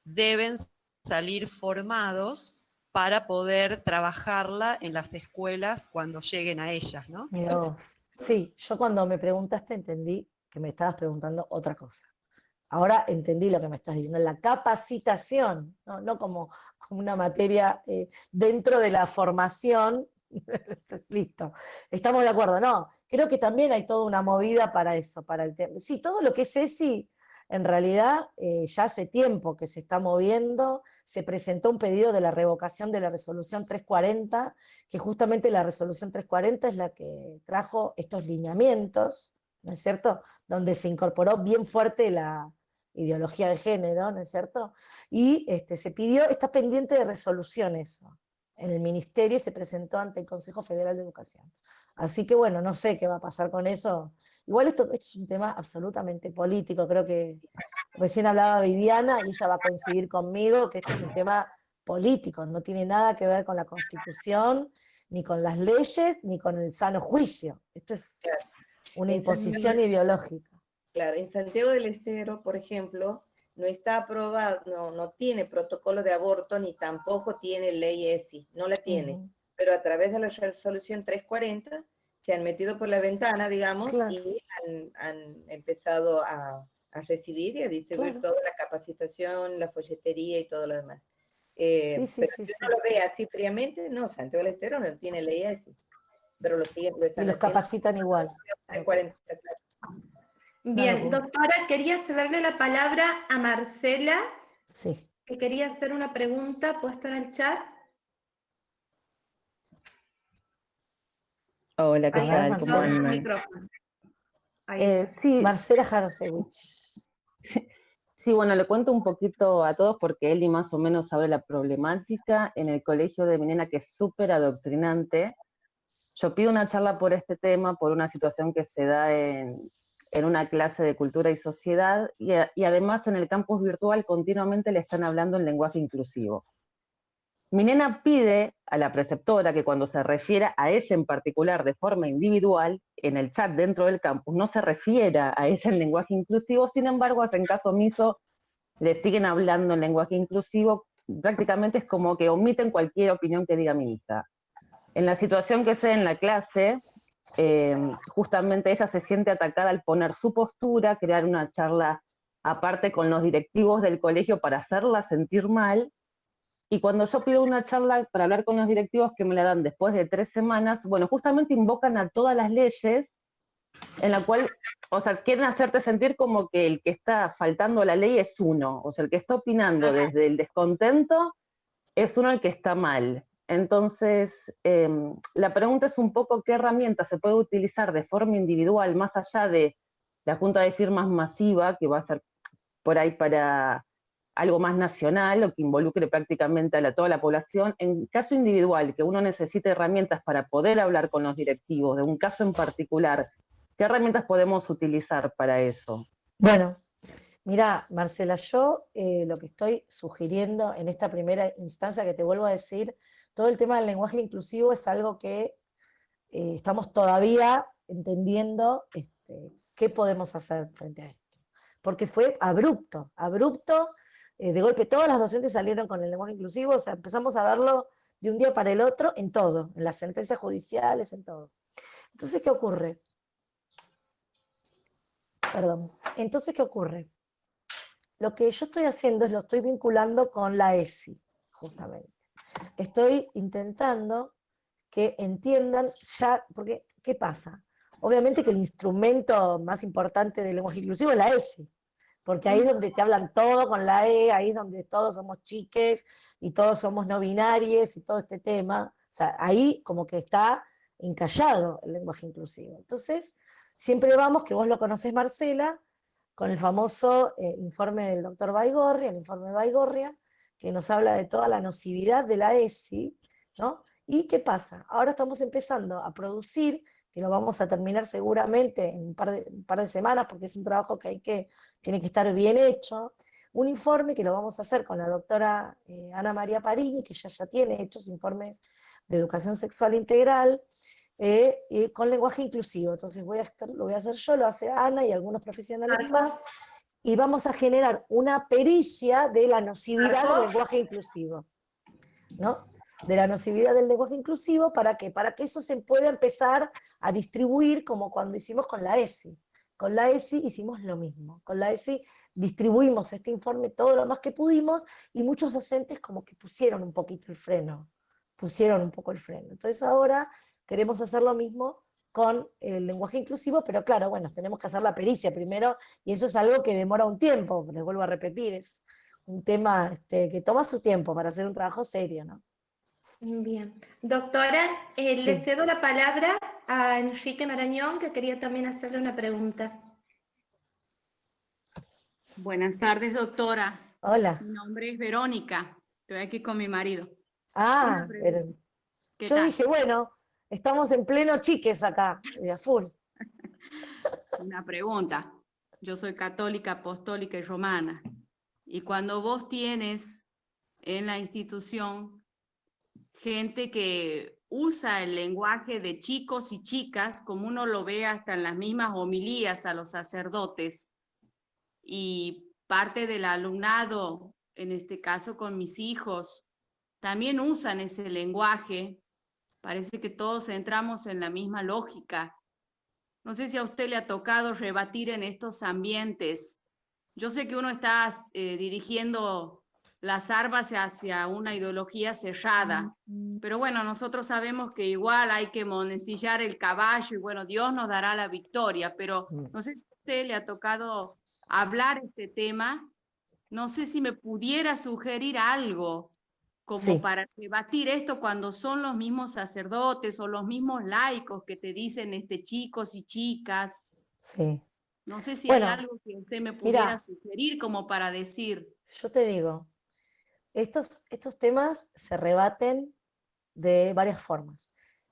deben salir formados para poder trabajarla en las escuelas cuando lleguen a ellas, ¿no? Mira vos. Sí, yo cuando me preguntaste entendí que me estabas preguntando otra cosa. Ahora entendí lo que me estás diciendo, la capacitación, no como una materia dentro de la formación. Listo, estamos de acuerdo, no, creo que también hay toda una movida para eso, para el tema. Sí, todo lo que es ESI, en realidad ya hace tiempo que se está moviendo, se presentó un pedido de la revocación de la resolución 340, que justamente la resolución 340 es la que trajo estos lineamientos, ¿no es cierto?, donde se incorporó bien fuerte la ideología de género, ¿no es cierto? Y se pidió, está pendiente de resolución eso en el ministerio y se presentó ante el Consejo Federal de Educación. Así que bueno, no sé qué va a pasar con eso. Igual esto es un tema absolutamente político, creo que recién hablaba Viviana y ella va a coincidir conmigo que esto es un tema político, no tiene nada que ver con la Constitución, ni con las leyes, ni con el sano juicio. Esto es Claro. una En imposición ideológica. Claro, en Santiago del Estero, por ejemplo, no está aprobado, no tiene protocolo de aborto ni tampoco tiene ley ESI, no la tiene. Pero a través de la resolución 340 se han metido por la ventana, digamos, Claro, y han empezado a recibir y a distribuir claro. toda la capacitación, la folletería y todo lo demás. Sí, sí, Pero sí, si sí, uno lo sí. ve así fríamente, no, Santiago del Estero no tiene ley ESI, pero lo Y están los haciendo capacitan igual. 340, claro. Una Bien, locura. doctora, quería cederle la palabra a Marcela, Sí. que quería hacer una pregunta puesta en el chat. Hola, ¿qué A ver, tal? ¿Cómo No, el Marcela. andan? micrófono. Ahí está. Sí, Marcela Jarosewicz. sí, bueno, le cuento un poquito a todos porque Eli más o menos sabe la problemática en el colegio de mi nena, que es súper adoctrinante. Yo pido una charla por este tema, por una situación que se da en una clase de cultura y sociedad, y además en el campus virtual continuamente le están hablando en lenguaje inclusivo. Mi nena pide a la preceptora que cuando se refiera a ella en particular de forma individual, en el chat dentro del campus, no se refiera a ella en lenguaje inclusivo, sin embargo, hacen caso omiso, le siguen hablando en lenguaje inclusivo, prácticamente es como que omiten cualquier opinión que diga mi hija. En la situación que se da en la clase, justamente ella se siente atacada al poner su postura, crear una charla aparte con los directivos del colegio para hacerla sentir mal. Y cuando yo pido una charla para hablar con los directivos que me la dan después de 3 semanas, bueno, justamente invocan a todas las leyes en la cual, o sea, quieren hacerte sentir como que el que está faltando a la ley es uno, o sea, el que está opinando desde el descontento es uno el que está mal. Entonces, la pregunta es un poco qué herramienta se puede utilizar de forma individual, más allá de la junta de firmas masiva, que va a ser por ahí para algo más nacional o que involucre prácticamente a toda la población. En caso individual, que uno necesite herramientas para poder hablar con los directivos de un caso en particular, ¿qué herramientas podemos utilizar para eso? Bueno, mira, Marcela, yo lo que estoy sugiriendo en esta primera instancia que te vuelvo a decir, todo el tema del lenguaje inclusivo es algo que estamos todavía entendiendo qué podemos hacer frente a esto. Porque fue abrupto, de golpe todas las docentes salieron con el lenguaje inclusivo, o sea, empezamos a verlo de un día para el otro en todo, en las sentencias judiciales, en todo. Entonces, ¿qué ocurre? Perdón. Entonces, ¿qué ocurre? Lo que yo estoy haciendo es lo estoy vinculando con la ESI, justamente. Estoy intentando que entiendan ya, porque, ¿qué pasa? Obviamente que el instrumento más importante del lenguaje inclusivo es la ESI, porque ahí es donde te hablan todo con la E, ahí es donde todos somos chiques y todos somos no binarios y todo este tema. O sea, ahí como que está encallado el lenguaje inclusivo. Entonces, siempre vamos, que vos lo conocés, Marcela, con el famoso informe del doctor Baigorria, el informe Baigorria, que nos habla de toda la nocividad de la ESI, ¿no? ¿Y qué pasa? Ahora estamos empezando a producir, que lo vamos a terminar seguramente en un par de semanas, porque es un trabajo que tiene que estar bien hecho, un informe que lo vamos a hacer con la doctora Ana María Parini, que ya tiene hechos informes de educación sexual integral, con lenguaje inclusivo. Entonces lo voy a hacer yo, lo hace Ana y algunos profesionales más, y vamos a generar una pericia de la nocividad del lenguaje inclusivo, ¿no? De la nocividad del lenguaje inclusivo, ¿para qué? Para que eso se pueda empezar a distribuir como cuando hicimos con la ESI. Con la ESI hicimos lo mismo. Con la ESI distribuimos este informe todo lo más que pudimos y muchos docentes como que pusieron un poquito el freno. Pusieron un poco el freno. Entonces ahora queremos hacer lo mismo con el lenguaje inclusivo, pero claro, bueno, tenemos que hacer la pericia primero y eso es algo que demora un tiempo, les vuelvo a repetir, es un tema que toma su tiempo para hacer un trabajo serio, ¿no? Bien. Doctora, le cedo la palabra a Enrique Marañón, que quería también hacerle una pregunta. Buenas tardes, doctora. Hola. Mi nombre es Verónica. Estoy aquí con mi marido. Ah, pero ¿qué yo tal? dije, bueno, estamos en pleno chiques acá, de a full. Una pregunta. Yo soy católica, apostólica y romana. Y cuando vos tienes en la institución gente que usa el lenguaje de chicos y chicas, como uno lo ve hasta en las mismas homilías a los sacerdotes, y parte del alumnado, en este caso con mis hijos, también usan ese lenguaje, parece que todos entramos en la misma lógica. No sé si a usted le ha tocado rebatir en estos ambientes. Yo sé que uno está dirigiendo las armas hacia una ideología cerrada, pero bueno, nosotros sabemos que igual hay que monecillar el caballo y bueno, Dios nos dará la victoria, pero no sé si a usted le ha tocado hablar este tema, no sé si me pudiera sugerir algo como para debatir esto cuando son los mismos sacerdotes o los mismos laicos que te dicen chicos y chicas. Sí. No sé si Bueno, hay algo que usted me pudiera mirá, sugerir como para decir. yo te digo, estos temas se rebaten de varias formas.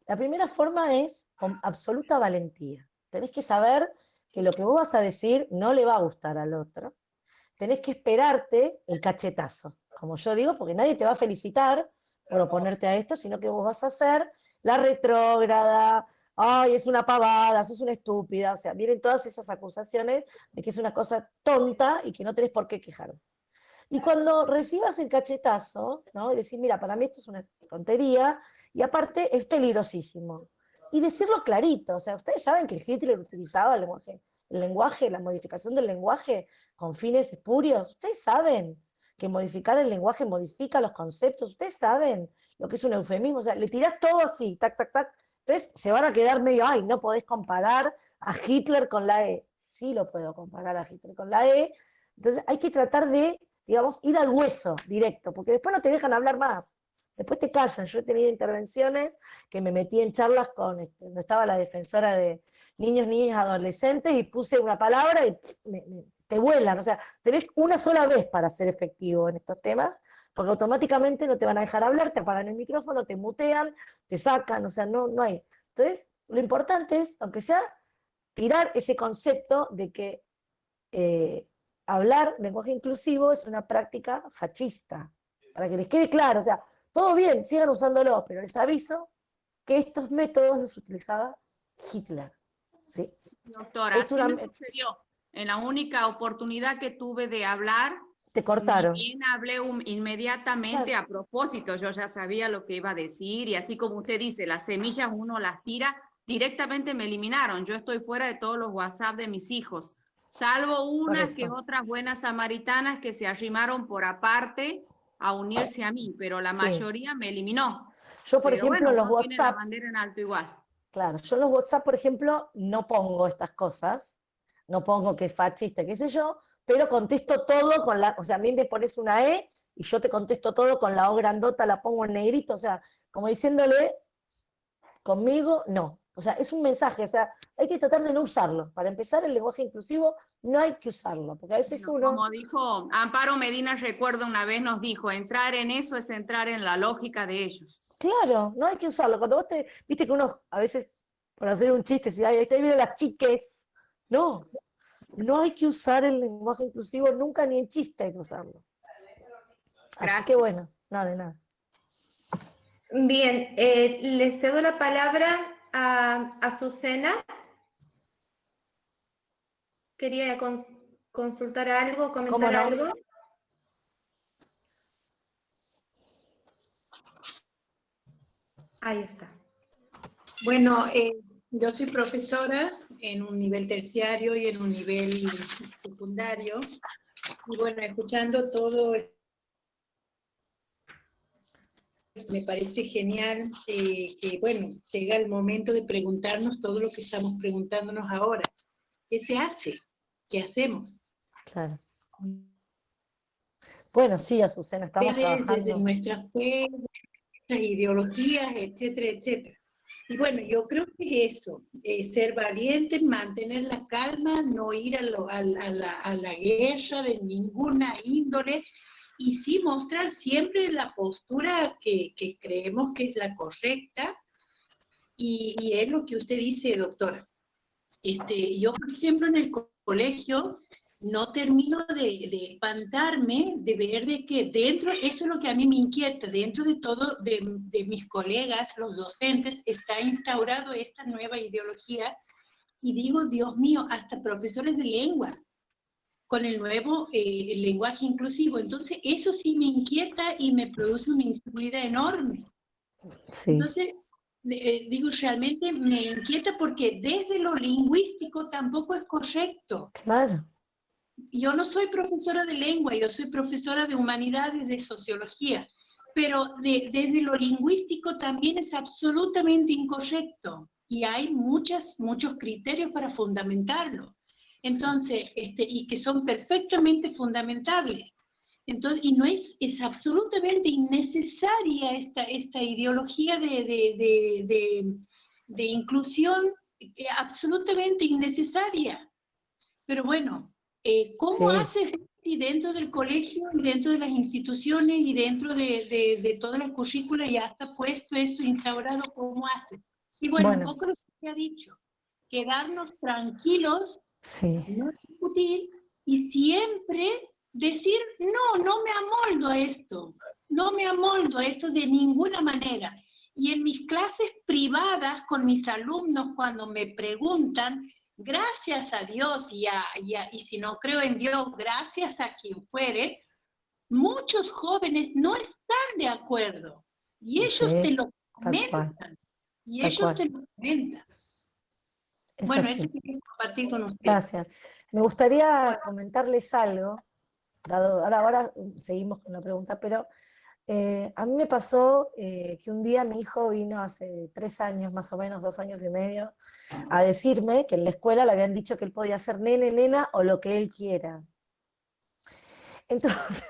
La primera forma es con absoluta valentía. Tenés que saber que lo que vos vas a decir no le va a gustar al otro. Tenés que esperarte el cachetazo, como yo digo, porque nadie te va a felicitar por oponerte a esto, sino que vos vas a hacer la retrógrada, ay, es una pavada, sos una estúpida, o sea, vienen todas esas acusaciones de que es una cosa tonta y que no tenés por qué quejarte. Y cuando recibas el cachetazo, ¿no? Y decir, mira, para mí esto es una tontería, y aparte es peligrosísimo. Y decirlo clarito, o sea, ustedes saben que Hitler utilizaba el lenguaje, la modificación del lenguaje con fines espurios. Ustedes saben que modificar el lenguaje modifica los conceptos. Ustedes saben lo que es un eufemismo. O sea, le tirás todo así, tac, tac, tac. Entonces se van a quedar medio, ay, no podés comparar a Hitler con la E. Sí lo puedo comparar a Hitler con la E. Entonces hay que tratar de, digamos, ir al hueso directo, porque después no te dejan hablar más. Después te callan. Yo he tenido intervenciones que me metí en charlas con, donde estaba la defensora de niños, niñas, adolescentes, y puse una palabra y te vuelan. O sea, tenés una sola vez para ser efectivo en estos temas, porque automáticamente no te van a dejar hablar, te apagan el micrófono, te mutean, te sacan, o sea, no hay. Entonces, lo importante es, aunque sea, tirar ese concepto de que hablar lenguaje inclusivo es una práctica fascista, para que les quede claro. O sea, todo bien, sigan usándolo, pero les aviso que estos métodos los utilizaba Hitler. ¿Sí? Sí, doctora, así me sucedió. En la única oportunidad que tuve de hablar, te cortaron. Ni bien hablé inmediatamente, claro. A propósito, yo ya sabía lo que iba a decir y así como usted dice, las semillas uno las tira, directamente me eliminaron. Yo estoy fuera de todos los WhatsApp de mis hijos, salvo unas que otras buenas samaritanas que se arrimaron por aparte a unirse a mí, pero la mayoría me eliminó. Yo, por ejemplo, en los WhatsApp... tiene la bandera en alto igual. Claro, yo en los WhatsApp, por ejemplo, no pongo estas cosas, no pongo que es fascista, qué sé yo, pero contesto todo con la, o sea, a mí me pones una E y yo te contesto todo con la O grandota, la pongo en negrito, o sea, como diciéndole, conmigo, no. O sea, es un mensaje, o sea, hay que tratar de no usarlo. Para empezar, el lenguaje inclusivo no hay que usarlo, porque a veces Bueno, uno... como dijo Amparo Medina, recuerdo una vez nos dijo, entrar en eso es entrar en la lógica de ellos. Claro, no hay que usarlo. Cuando vos te, viste que uno a veces, por hacer un chiste, si ay, ahí vienen las chiques. No, no hay que usar el lenguaje inclusivo nunca, ni en chiste hay que usarlo. Así que Gracias. bueno, nada de nada. Bien, le cedo la palabra a Azucena. Quería consultar algo, ¿Cómo comentar no? algo. Ahí está. Bueno, yo soy profesora en un nivel terciario y en un nivel secundario. Y bueno, escuchando todo, me parece genial que, bueno, llega el momento de preguntarnos todo lo que estamos preguntándonos ahora. ¿Qué se hace? ¿Qué hacemos? Claro. Bueno, sí, Azucena, estamos Desde trabajando. nuestra fe, nuestras ideologías, etcétera, etcétera. Y bueno, yo creo que eso, ser valiente, mantener la calma, no ir a la guerra de ninguna índole, y sí mostrar siempre la postura que creemos que es la correcta, y es lo que usted dice, doctora. Yo, por ejemplo, en el colegio no termino de espantarme de ver de que dentro, eso es lo que a mí me inquieta, dentro de todo, de mis colegas, los docentes, está instaurado esta nueva ideología, y digo, Dios mío, hasta profesores de lengua, con el nuevo el lenguaje inclusivo. Entonces, eso sí me inquieta y me produce una inseguridad enorme. Sí. Entonces, digo, realmente me inquieta porque desde lo lingüístico tampoco es correcto. Claro. Yo no soy profesora de lengua, yo soy profesora de humanidades, de sociología, pero desde lo lingüístico también es absolutamente incorrecto y hay muchos criterios para fundamentarlo. Entonces, y que son perfectamente fundamentables. Entonces, y no es absolutamente innecesaria esta ideología de inclusión, absolutamente innecesaria. Pero bueno, ¿cómo Sí. haces si dentro del colegio, y dentro de las instituciones y dentro de todas las currículas ya está puesto esto instaurado? ¿Cómo haces? Y bueno, un Bueno, poco lo que se ha dicho, quedarnos tranquilos, sí. no discutir y siempre decir, no, no me amoldo a esto, no me amoldo a esto de ninguna manera. Y en mis clases privadas con mis alumnos, cuando me preguntan, gracias a Dios y si no creo en Dios, gracias a quien fuere, muchos jóvenes no están de acuerdo. Y ellos Sí, te lo tal cual. comentan. Y Tal ellos cual. te lo comentan. Es Bueno, así. eso quería compartir con ustedes. Gracias. Me gustaría comentarles algo, dado, ahora seguimos con la pregunta, pero a mí me pasó que un día mi hijo vino hace 3 años, más o menos, 2 años y medio, a decirme que en la escuela le habían dicho que él podía ser nene, nena o lo que él quiera. Entonces,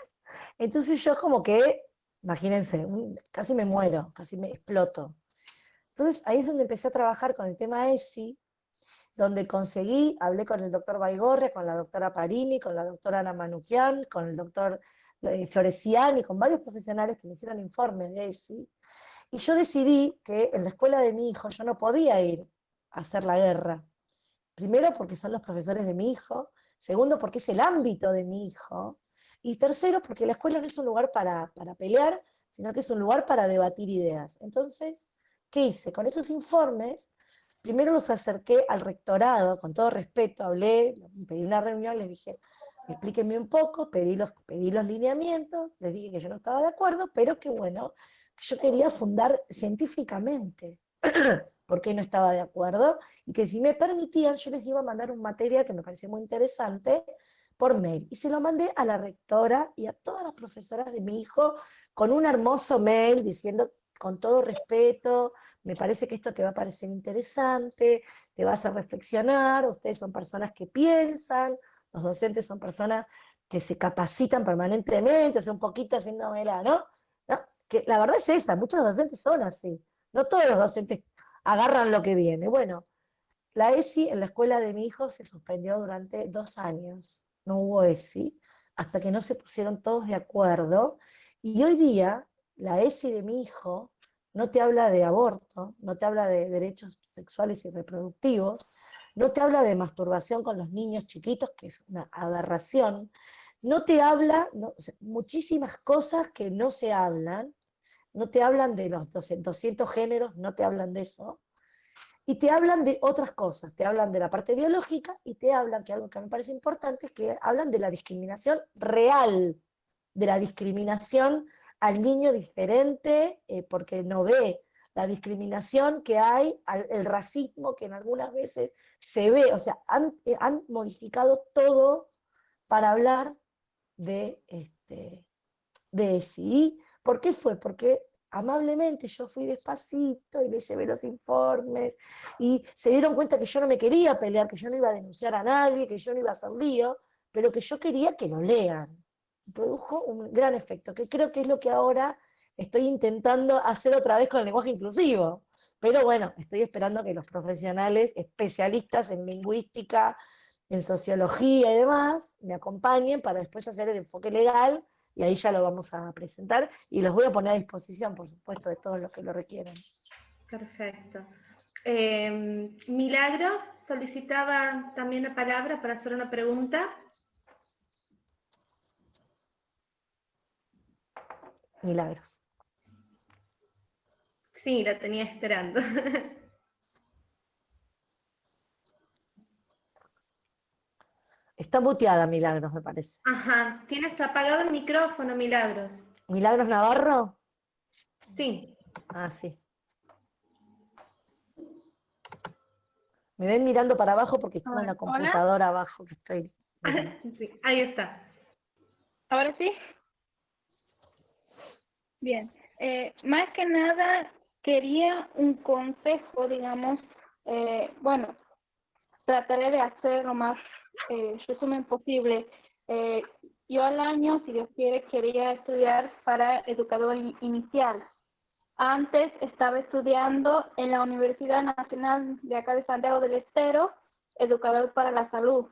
entonces yo como que, imagínense, casi me muero, casi me exploto. Entonces ahí es donde empecé a trabajar con el tema ESI, donde conseguí, hablé con el doctor Baigorria, con la doctora Parini, con la doctora Ana Manuquian, con el doctor Floresiani, con varios profesionales que me hicieron informes de ESI, y yo decidí que en la escuela de mi hijo yo no podía ir a hacer la guerra. Primero porque son los profesores de mi hijo, segundo porque es el ámbito de mi hijo, y tercero porque la escuela no es un lugar para pelear, sino que es un lugar para debatir ideas. Entonces, ¿qué hice? Con esos informes, primero los acerqué al rectorado, con todo respeto, hablé, pedí una reunión, les dije, explíquenme un poco, pedí los lineamientos, les dije que yo no estaba de acuerdo, pero que bueno, que yo quería fundar científicamente por qué no estaba de acuerdo, y que si me permitían yo les iba a mandar un material que me parecía muy interesante por mail. Y se lo mandé a la rectora y a todas las profesoras de mi hijo con un hermoso mail diciendo con todo respeto, me parece que esto te va a parecer interesante, te va a hacer reflexionar, ustedes son personas que piensan, Los docentes son personas que se capacitan permanentemente, un poquito haciéndomela, ¿no? ¿No? Que la verdad es esa, muchos docentes son así. No todos los docentes agarran lo que viene. Bueno, la ESI en la escuela de mi hijo se suspendió durante 2 años. No hubo ESI, hasta que no se pusieron todos de acuerdo. Y hoy día, la ESI de mi hijo no te habla de aborto, no te habla de derechos sexuales y reproductivos, no te habla de masturbación con los niños chiquitos, que es una aberración, no te habla, no, o sea, muchísimas cosas que no se hablan, no te hablan de los 200 géneros, no te hablan de eso, y te hablan de otras cosas, te hablan de la parte biológica y te hablan, que algo que me parece importante, es que hablan de la discriminación real, de la discriminación al niño diferente, porque no ve la discriminación que hay, el racismo que en algunas veces se ve, o sea, han modificado todo para hablar de, de ESI. ¿Por qué fue? Porque amablemente yo fui despacito y le llevé los informes y se dieron cuenta que yo no me quería pelear, que yo no iba a denunciar a nadie, que yo no iba a hacer lío, pero que yo quería que lo lean. Produjo un gran efecto, que creo que es lo que ahora estoy intentando hacer otra vez con el lenguaje inclusivo. Pero bueno, estoy esperando que los profesionales especialistas en lingüística, en sociología y demás, me acompañen para después hacer el enfoque legal, y ahí ya lo vamos a presentar, y los voy a poner a disposición, por supuesto, de todos los que lo requieran. Perfecto. Milagros solicitaba también la palabra para hacer una pregunta. Milagros. Sí, la tenía esperando. Está muteada Milagros, me parece. Ajá, tienes apagado el micrófono, Milagros. ¿Milagros Navarro? Sí. Ah, sí. Me ven mirando para abajo porque tengo una computadora abajo que estoy mirando. Sí, ahí está. ¿Ahora sí? Bien. Más que nada quería un consejo, digamos, bueno, trataré de hacer lo más resumen posible. Yo al año, si Dios quiere, quería estudiar para educador inicial. Antes estaba estudiando en la Universidad Nacional de acá de Santiago del Estero, educador para la salud.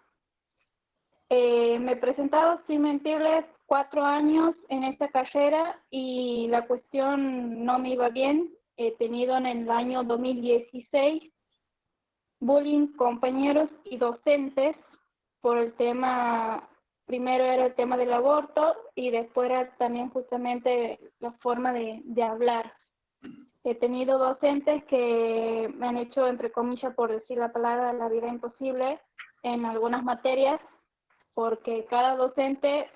Me he presentado, sin mentirles, 4 años en esta carrera y la cuestión no me iba bien. He tenido en el año 2016 bullying compañeros y docentes por el tema, primero era el tema del aborto y después era también justamente la forma de hablar. He tenido docentes que me han hecho, entre comillas, por decir la palabra, la vida imposible en algunas materias, porque cada docente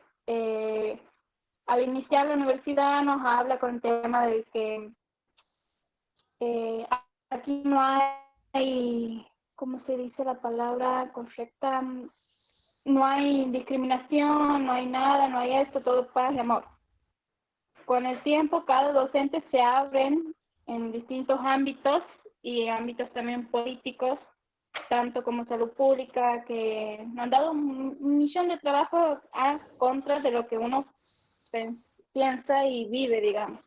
al iniciar la universidad nos habla con el tema de que aquí no hay, ¿cómo se dice la palabra correcta? No hay discriminación, no hay nada, no hay esto, todo es paz y amor. Con el tiempo, cada docente se abren en distintos ámbitos y ámbitos también políticos, tanto como salud pública, que nos han dado un millón de trabajos a contra de lo que uno piensa y vive, digamos.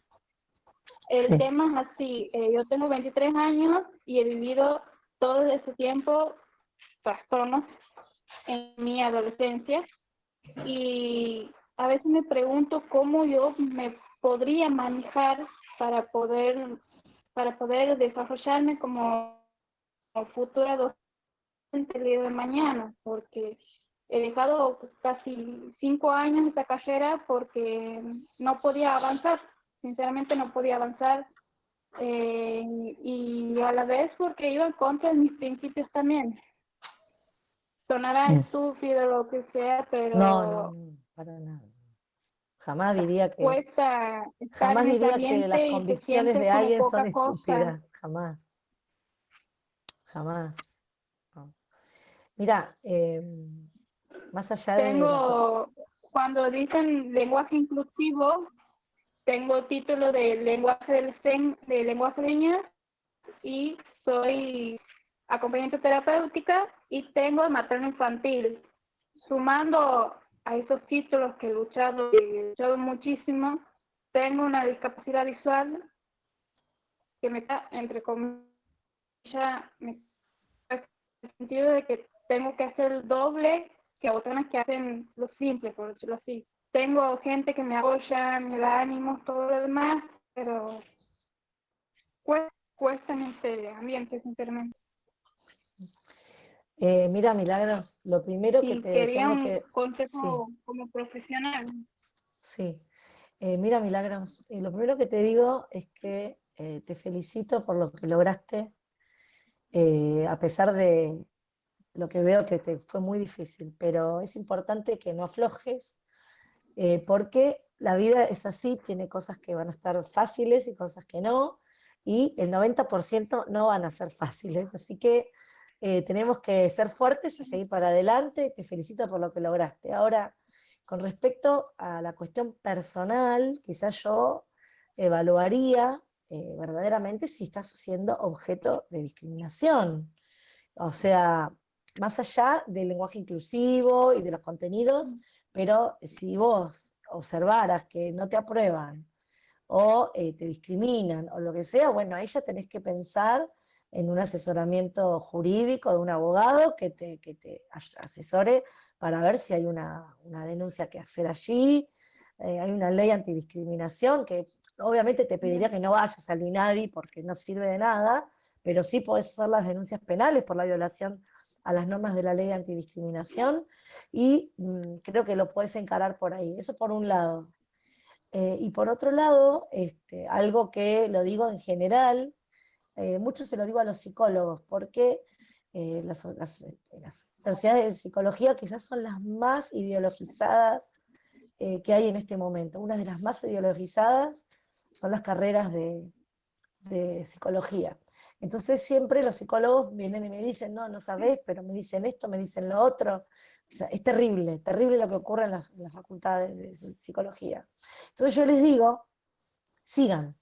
El tema es así, yo tengo 23 años y he vivido todo ese tiempo trastornos en mi adolescencia y a veces me pregunto cómo yo me podría manejar para poder desarrollarme como futura docente el día de mañana, porque he dejado casi 5 años esta carrera porque no podía avanzar, sinceramente no podía avanzar, y a la vez porque iba en contra de mis principios también. Sonará estúpido lo que sea, pero No, para nada. Jamás diría que, cuesta estar jamás en ese diría que las ambiente y se convicciones siente de como alguien son poca cosa. estúpidas, jamás, jamás. No. Mira, más allá Tengo, cuando dicen lenguaje inclusivo, tengo título de lenguaje de lenguaje de señas y soy acompañante terapéutica y tengo materno infantil. sumando a esos títulos que he luchado muchísimo, tengo una discapacidad visual que me está, entre comillas, me en el sentido de que tengo que hacer el doble que otras que hacen lo simple, por decirlo así. Tengo gente que me apoya, me da ánimos, todo lo demás, pero cuesta en este ambiente, sinceramente. Mira, Milagros, lo primero que Y te quería tengo un que... Sí, consejo como profesional. sí. Mira, Milagros, lo primero que te digo es que te felicito por lo que lograste, a pesar de lo que veo que te fue muy difícil, pero es importante que no aflojes, porque la vida es así, tiene cosas que van a estar fáciles y cosas que no, y el 90% no van a ser fáciles, así que tenemos que ser fuertes y seguir para adelante. Te felicito por lo que lograste. Ahora, con respecto a la cuestión personal, quizás yo evaluaría verdaderamente si estás siendo objeto de discriminación. O sea, más allá del lenguaje inclusivo y de los contenidos, pero si vos observaras que no te aprueban o te discriminan o lo que sea, bueno, ahí ya tenés que pensar en un asesoramiento jurídico de un abogado que te asesore para ver si hay una denuncia que hacer allí. Hay una ley antidiscriminación que obviamente te pediría que no vayas al INADI porque no sirve de nada, pero sí podés hacer las denuncias penales por la violación a las normas de la ley de antidiscriminación, y creo que lo puedes encarar por ahí. Eso por un lado. Y por otro lado, algo que lo digo en general, mucho se lo digo a los psicólogos, porque las universidades de psicología quizás son las más ideologizadas que hay en este momento. Una de las más ideologizadas son las carreras de psicología. Entonces siempre los psicólogos vienen y me dicen, no, no sabés, pero me dicen esto, me dicen lo otro. O sea, es terrible, terrible lo que ocurre en las facultades de psicología. Entonces yo les digo, sigan,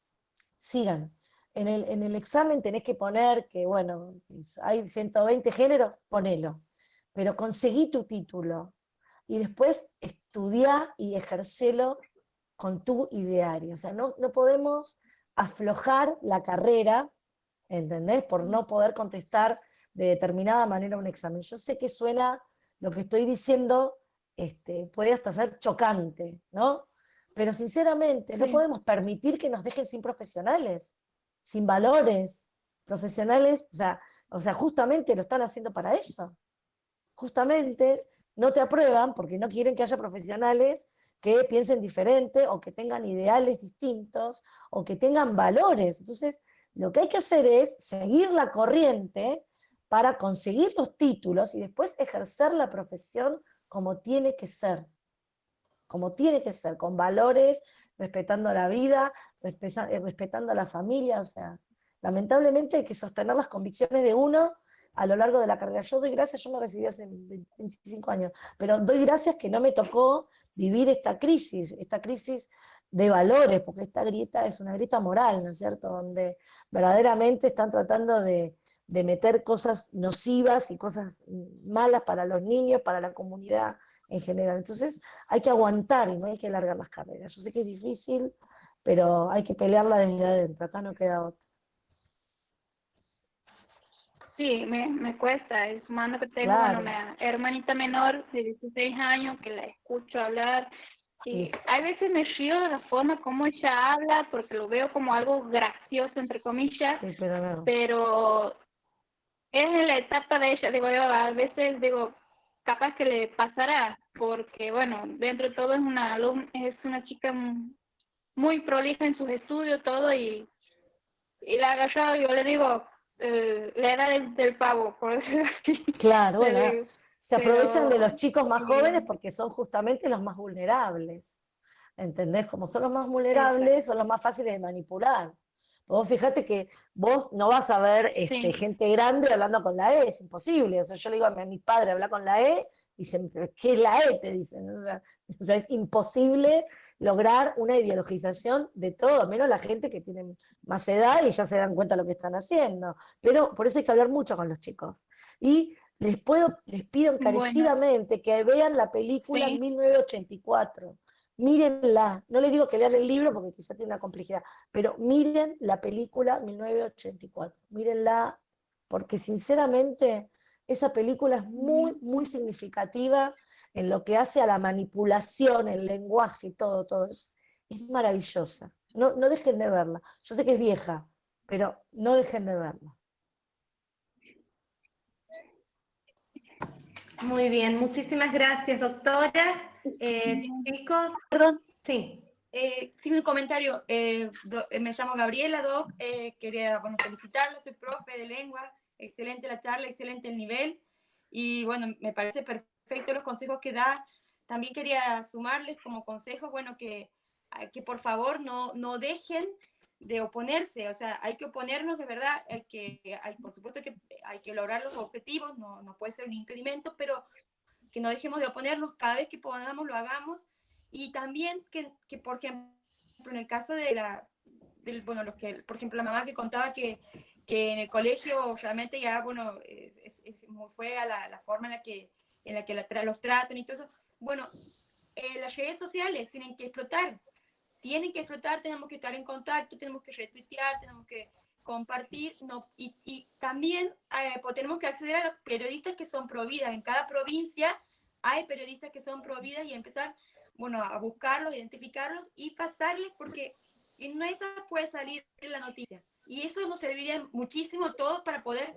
sigan. En el examen tenés que poner que, bueno, hay 120 géneros, ponelo, pero conseguí tu título y después estudiá y ejercelo con tu ideario. O sea, no podemos aflojar la carrera, ¿entendés? Por no poder contestar de determinada manera un examen. Yo sé que suena, lo que estoy diciendo, puede hasta ser chocante, ¿no? Pero sinceramente, no Sí. podemos permitir que nos dejen sin profesionales, sin valores profesionales, o sea, justamente lo están haciendo para eso. Justamente no te aprueban porque no quieren que haya profesionales que piensen diferente o que tengan ideales distintos o que tengan valores. Entonces, lo que hay que hacer es seguir la corriente para conseguir los títulos y después ejercer la profesión como tiene que ser, con valores, respetando la vida, respetando a la familia. O sea, lamentablemente hay que sostener las convicciones de uno a lo largo de la carrera. Yo doy gracias, yo me recibí hace 25 años, pero doy gracias que no me tocó vivir esta crisis de valores, porque esta grieta es una grieta moral, ¿no es cierto?, donde verdaderamente están tratando de meter cosas nocivas y cosas malas para los niños, para la comunidad en general. Entonces hay que aguantar y no hay que largar las carreras. Yo sé que es difícil, pero hay que pelearla desde adentro, acá no queda otra. Sí, me cuesta, y sumando que tengo, Claro. bueno, una hermanita menor de 16 años que la escucho hablar, y hay veces me río de la forma como ella habla, porque lo veo como algo gracioso, entre comillas, Sí, pero no. pero es en la etapa de ella, digo yo, a veces digo, capaz que le pasará, porque bueno, dentro de todo es es una chica muy prolija en sus estudios, todo, y la agarrado, yo le digo, la edad del pavo, por decirlo así. Claro, Le bueno, digo, se aprovechan de los pero chicos más jóvenes porque son justamente los más vulnerables. ¿Entendés? Como son los más vulnerables, son los más fáciles de manipular. Vos fíjate que vos no vas a ver sí, gente grande hablando con la E, es imposible. O sea, yo le digo a mi padre, habla con la E, y dicen, "¿Pero qué es la E?", te dicen, ¿no? O sea, es imposible lograr una ideologización de todo, menos la gente que tiene más edad y ya se dan cuenta de lo que están haciendo. Pero por eso hay que hablar mucho con los chicos. Y les pido encarecidamente que vean la película Sí. 1984. Mírenla. No les digo que lean el libro porque quizá tiene una complejidad, pero miren la película 1984. Mírenla porque sinceramente esa película es muy, muy significativa en lo que hace a la manipulación, el lenguaje, todo. Es maravillosa. No, no dejen de verla. Yo sé que es vieja, pero no dejen de verla. Muy bien, muchísimas gracias, doctora. Chicos, Perdón. sí. Sí, un comentario. Me llamo Gabriela, Doc. Quería felicitarla, soy profe de lengua. Excelente la charla, excelente el nivel. Y bueno, me parece perfecto los consejos que da. También quería sumarles como consejos, que por favor no dejen de oponerse. O sea, hay que oponernos de verdad. Por supuesto que hay que lograr los objetivos, no puede ser un impedimento, pero que no dejemos de oponernos cada vez que podamos, lo hagamos. Y también que por ejemplo, en el caso de por ejemplo, la mamá que contaba que en el colegio realmente ya, fue a la forma en la que los tratan y todo eso. Bueno, las redes sociales tienen que explotar, tenemos que estar en contacto, tenemos que retuitear, tenemos que compartir, y también tenemos que acceder a los periodistas que son pro vida. En cada provincia hay periodistas que son pro vida y empezar, a buscarlos, identificarlos y pasarles, porque en esa puede salir la noticia. Y eso nos serviría muchísimo todos para poder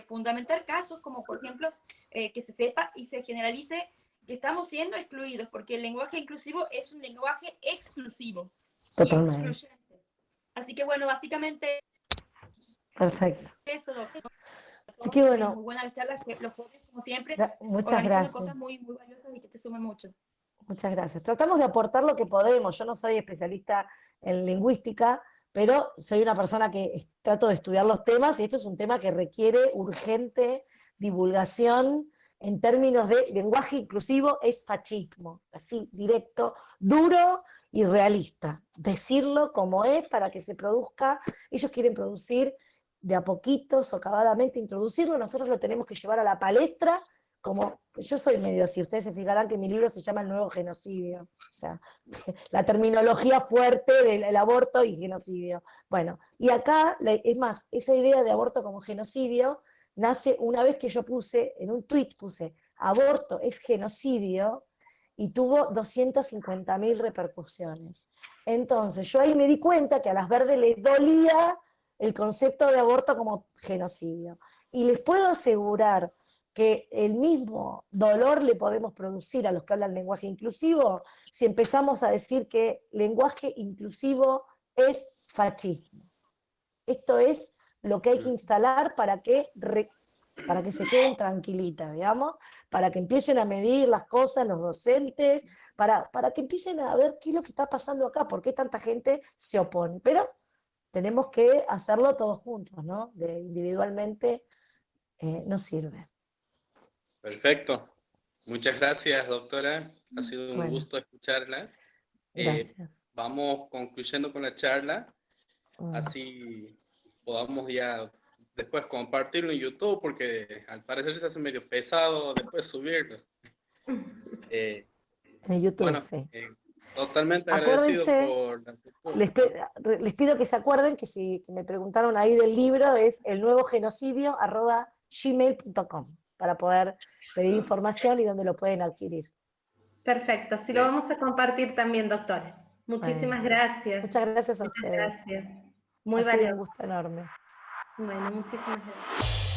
fundamentar casos como, por ejemplo, que se sepa y se generalice que estamos siendo excluidos, porque el lenguaje inclusivo es un lenguaje exclusivo. Totalmente. Y excluyente. Así que básicamente Perfecto. eso, doctor. Así que bueno. Muy buenas las charlas, que los jóvenes, como siempre, Muchas organizando gracias. cosas muy, muy valiosas y que te suman mucho. Muchas gracias. Tratamos de aportar lo que podemos. Yo no soy especialista en lingüística, pero soy una persona que trato de estudiar los temas, y esto es un tema que requiere urgente divulgación en términos de lenguaje inclusivo. Es fascismo, así, directo, duro y realista. Decirlo como es para que se produzca. Ellos quieren producir de a poquito, socavadamente, introducirlo. Nosotros lo tenemos que llevar a la palestra. Como yo soy medio así, ustedes se fijarán que mi libro se llama El nuevo genocidio, o sea, la terminología fuerte del aborto y genocidio. Bueno, y acá, es más, esa idea de aborto como genocidio nace una vez que yo en un tuit puse, aborto es genocidio, y tuvo 250.000 repercusiones. Entonces, yo ahí me di cuenta que a las verdes les dolía el concepto de aborto como genocidio. Y les puedo asegurar que el mismo dolor le podemos producir a los que hablan lenguaje inclusivo si empezamos a decir que lenguaje inclusivo es fascismo. Esto es lo que hay que instalar para que se queden tranquilitas, digamos, para que empiecen a medir las cosas los docentes, para que empiecen a ver qué es lo que está pasando acá, por qué tanta gente se opone. Pero tenemos que hacerlo todos juntos, ¿no? Individualmente no sirve. Perfecto. Muchas gracias, doctora. Ha sido un gusto escucharla. Gracias. Vamos concluyendo con la charla. Así podamos ya después compartirlo en YouTube, porque al parecer se hace medio pesado después subirlo. En YouTube, sí. Totalmente agradecido por la les pido que se acuerden que si me preguntaron ahí del libro, es elnuevogenocidio@gmail.com para poder pedir información y dónde lo pueden adquirir. Perfecto, sí lo vamos a compartir también, doctora. Muchísimas gracias. Muchas gracias a ustedes. Gracias. Muy ha sido valioso. un gusto enorme. Bueno, muchísimas gracias.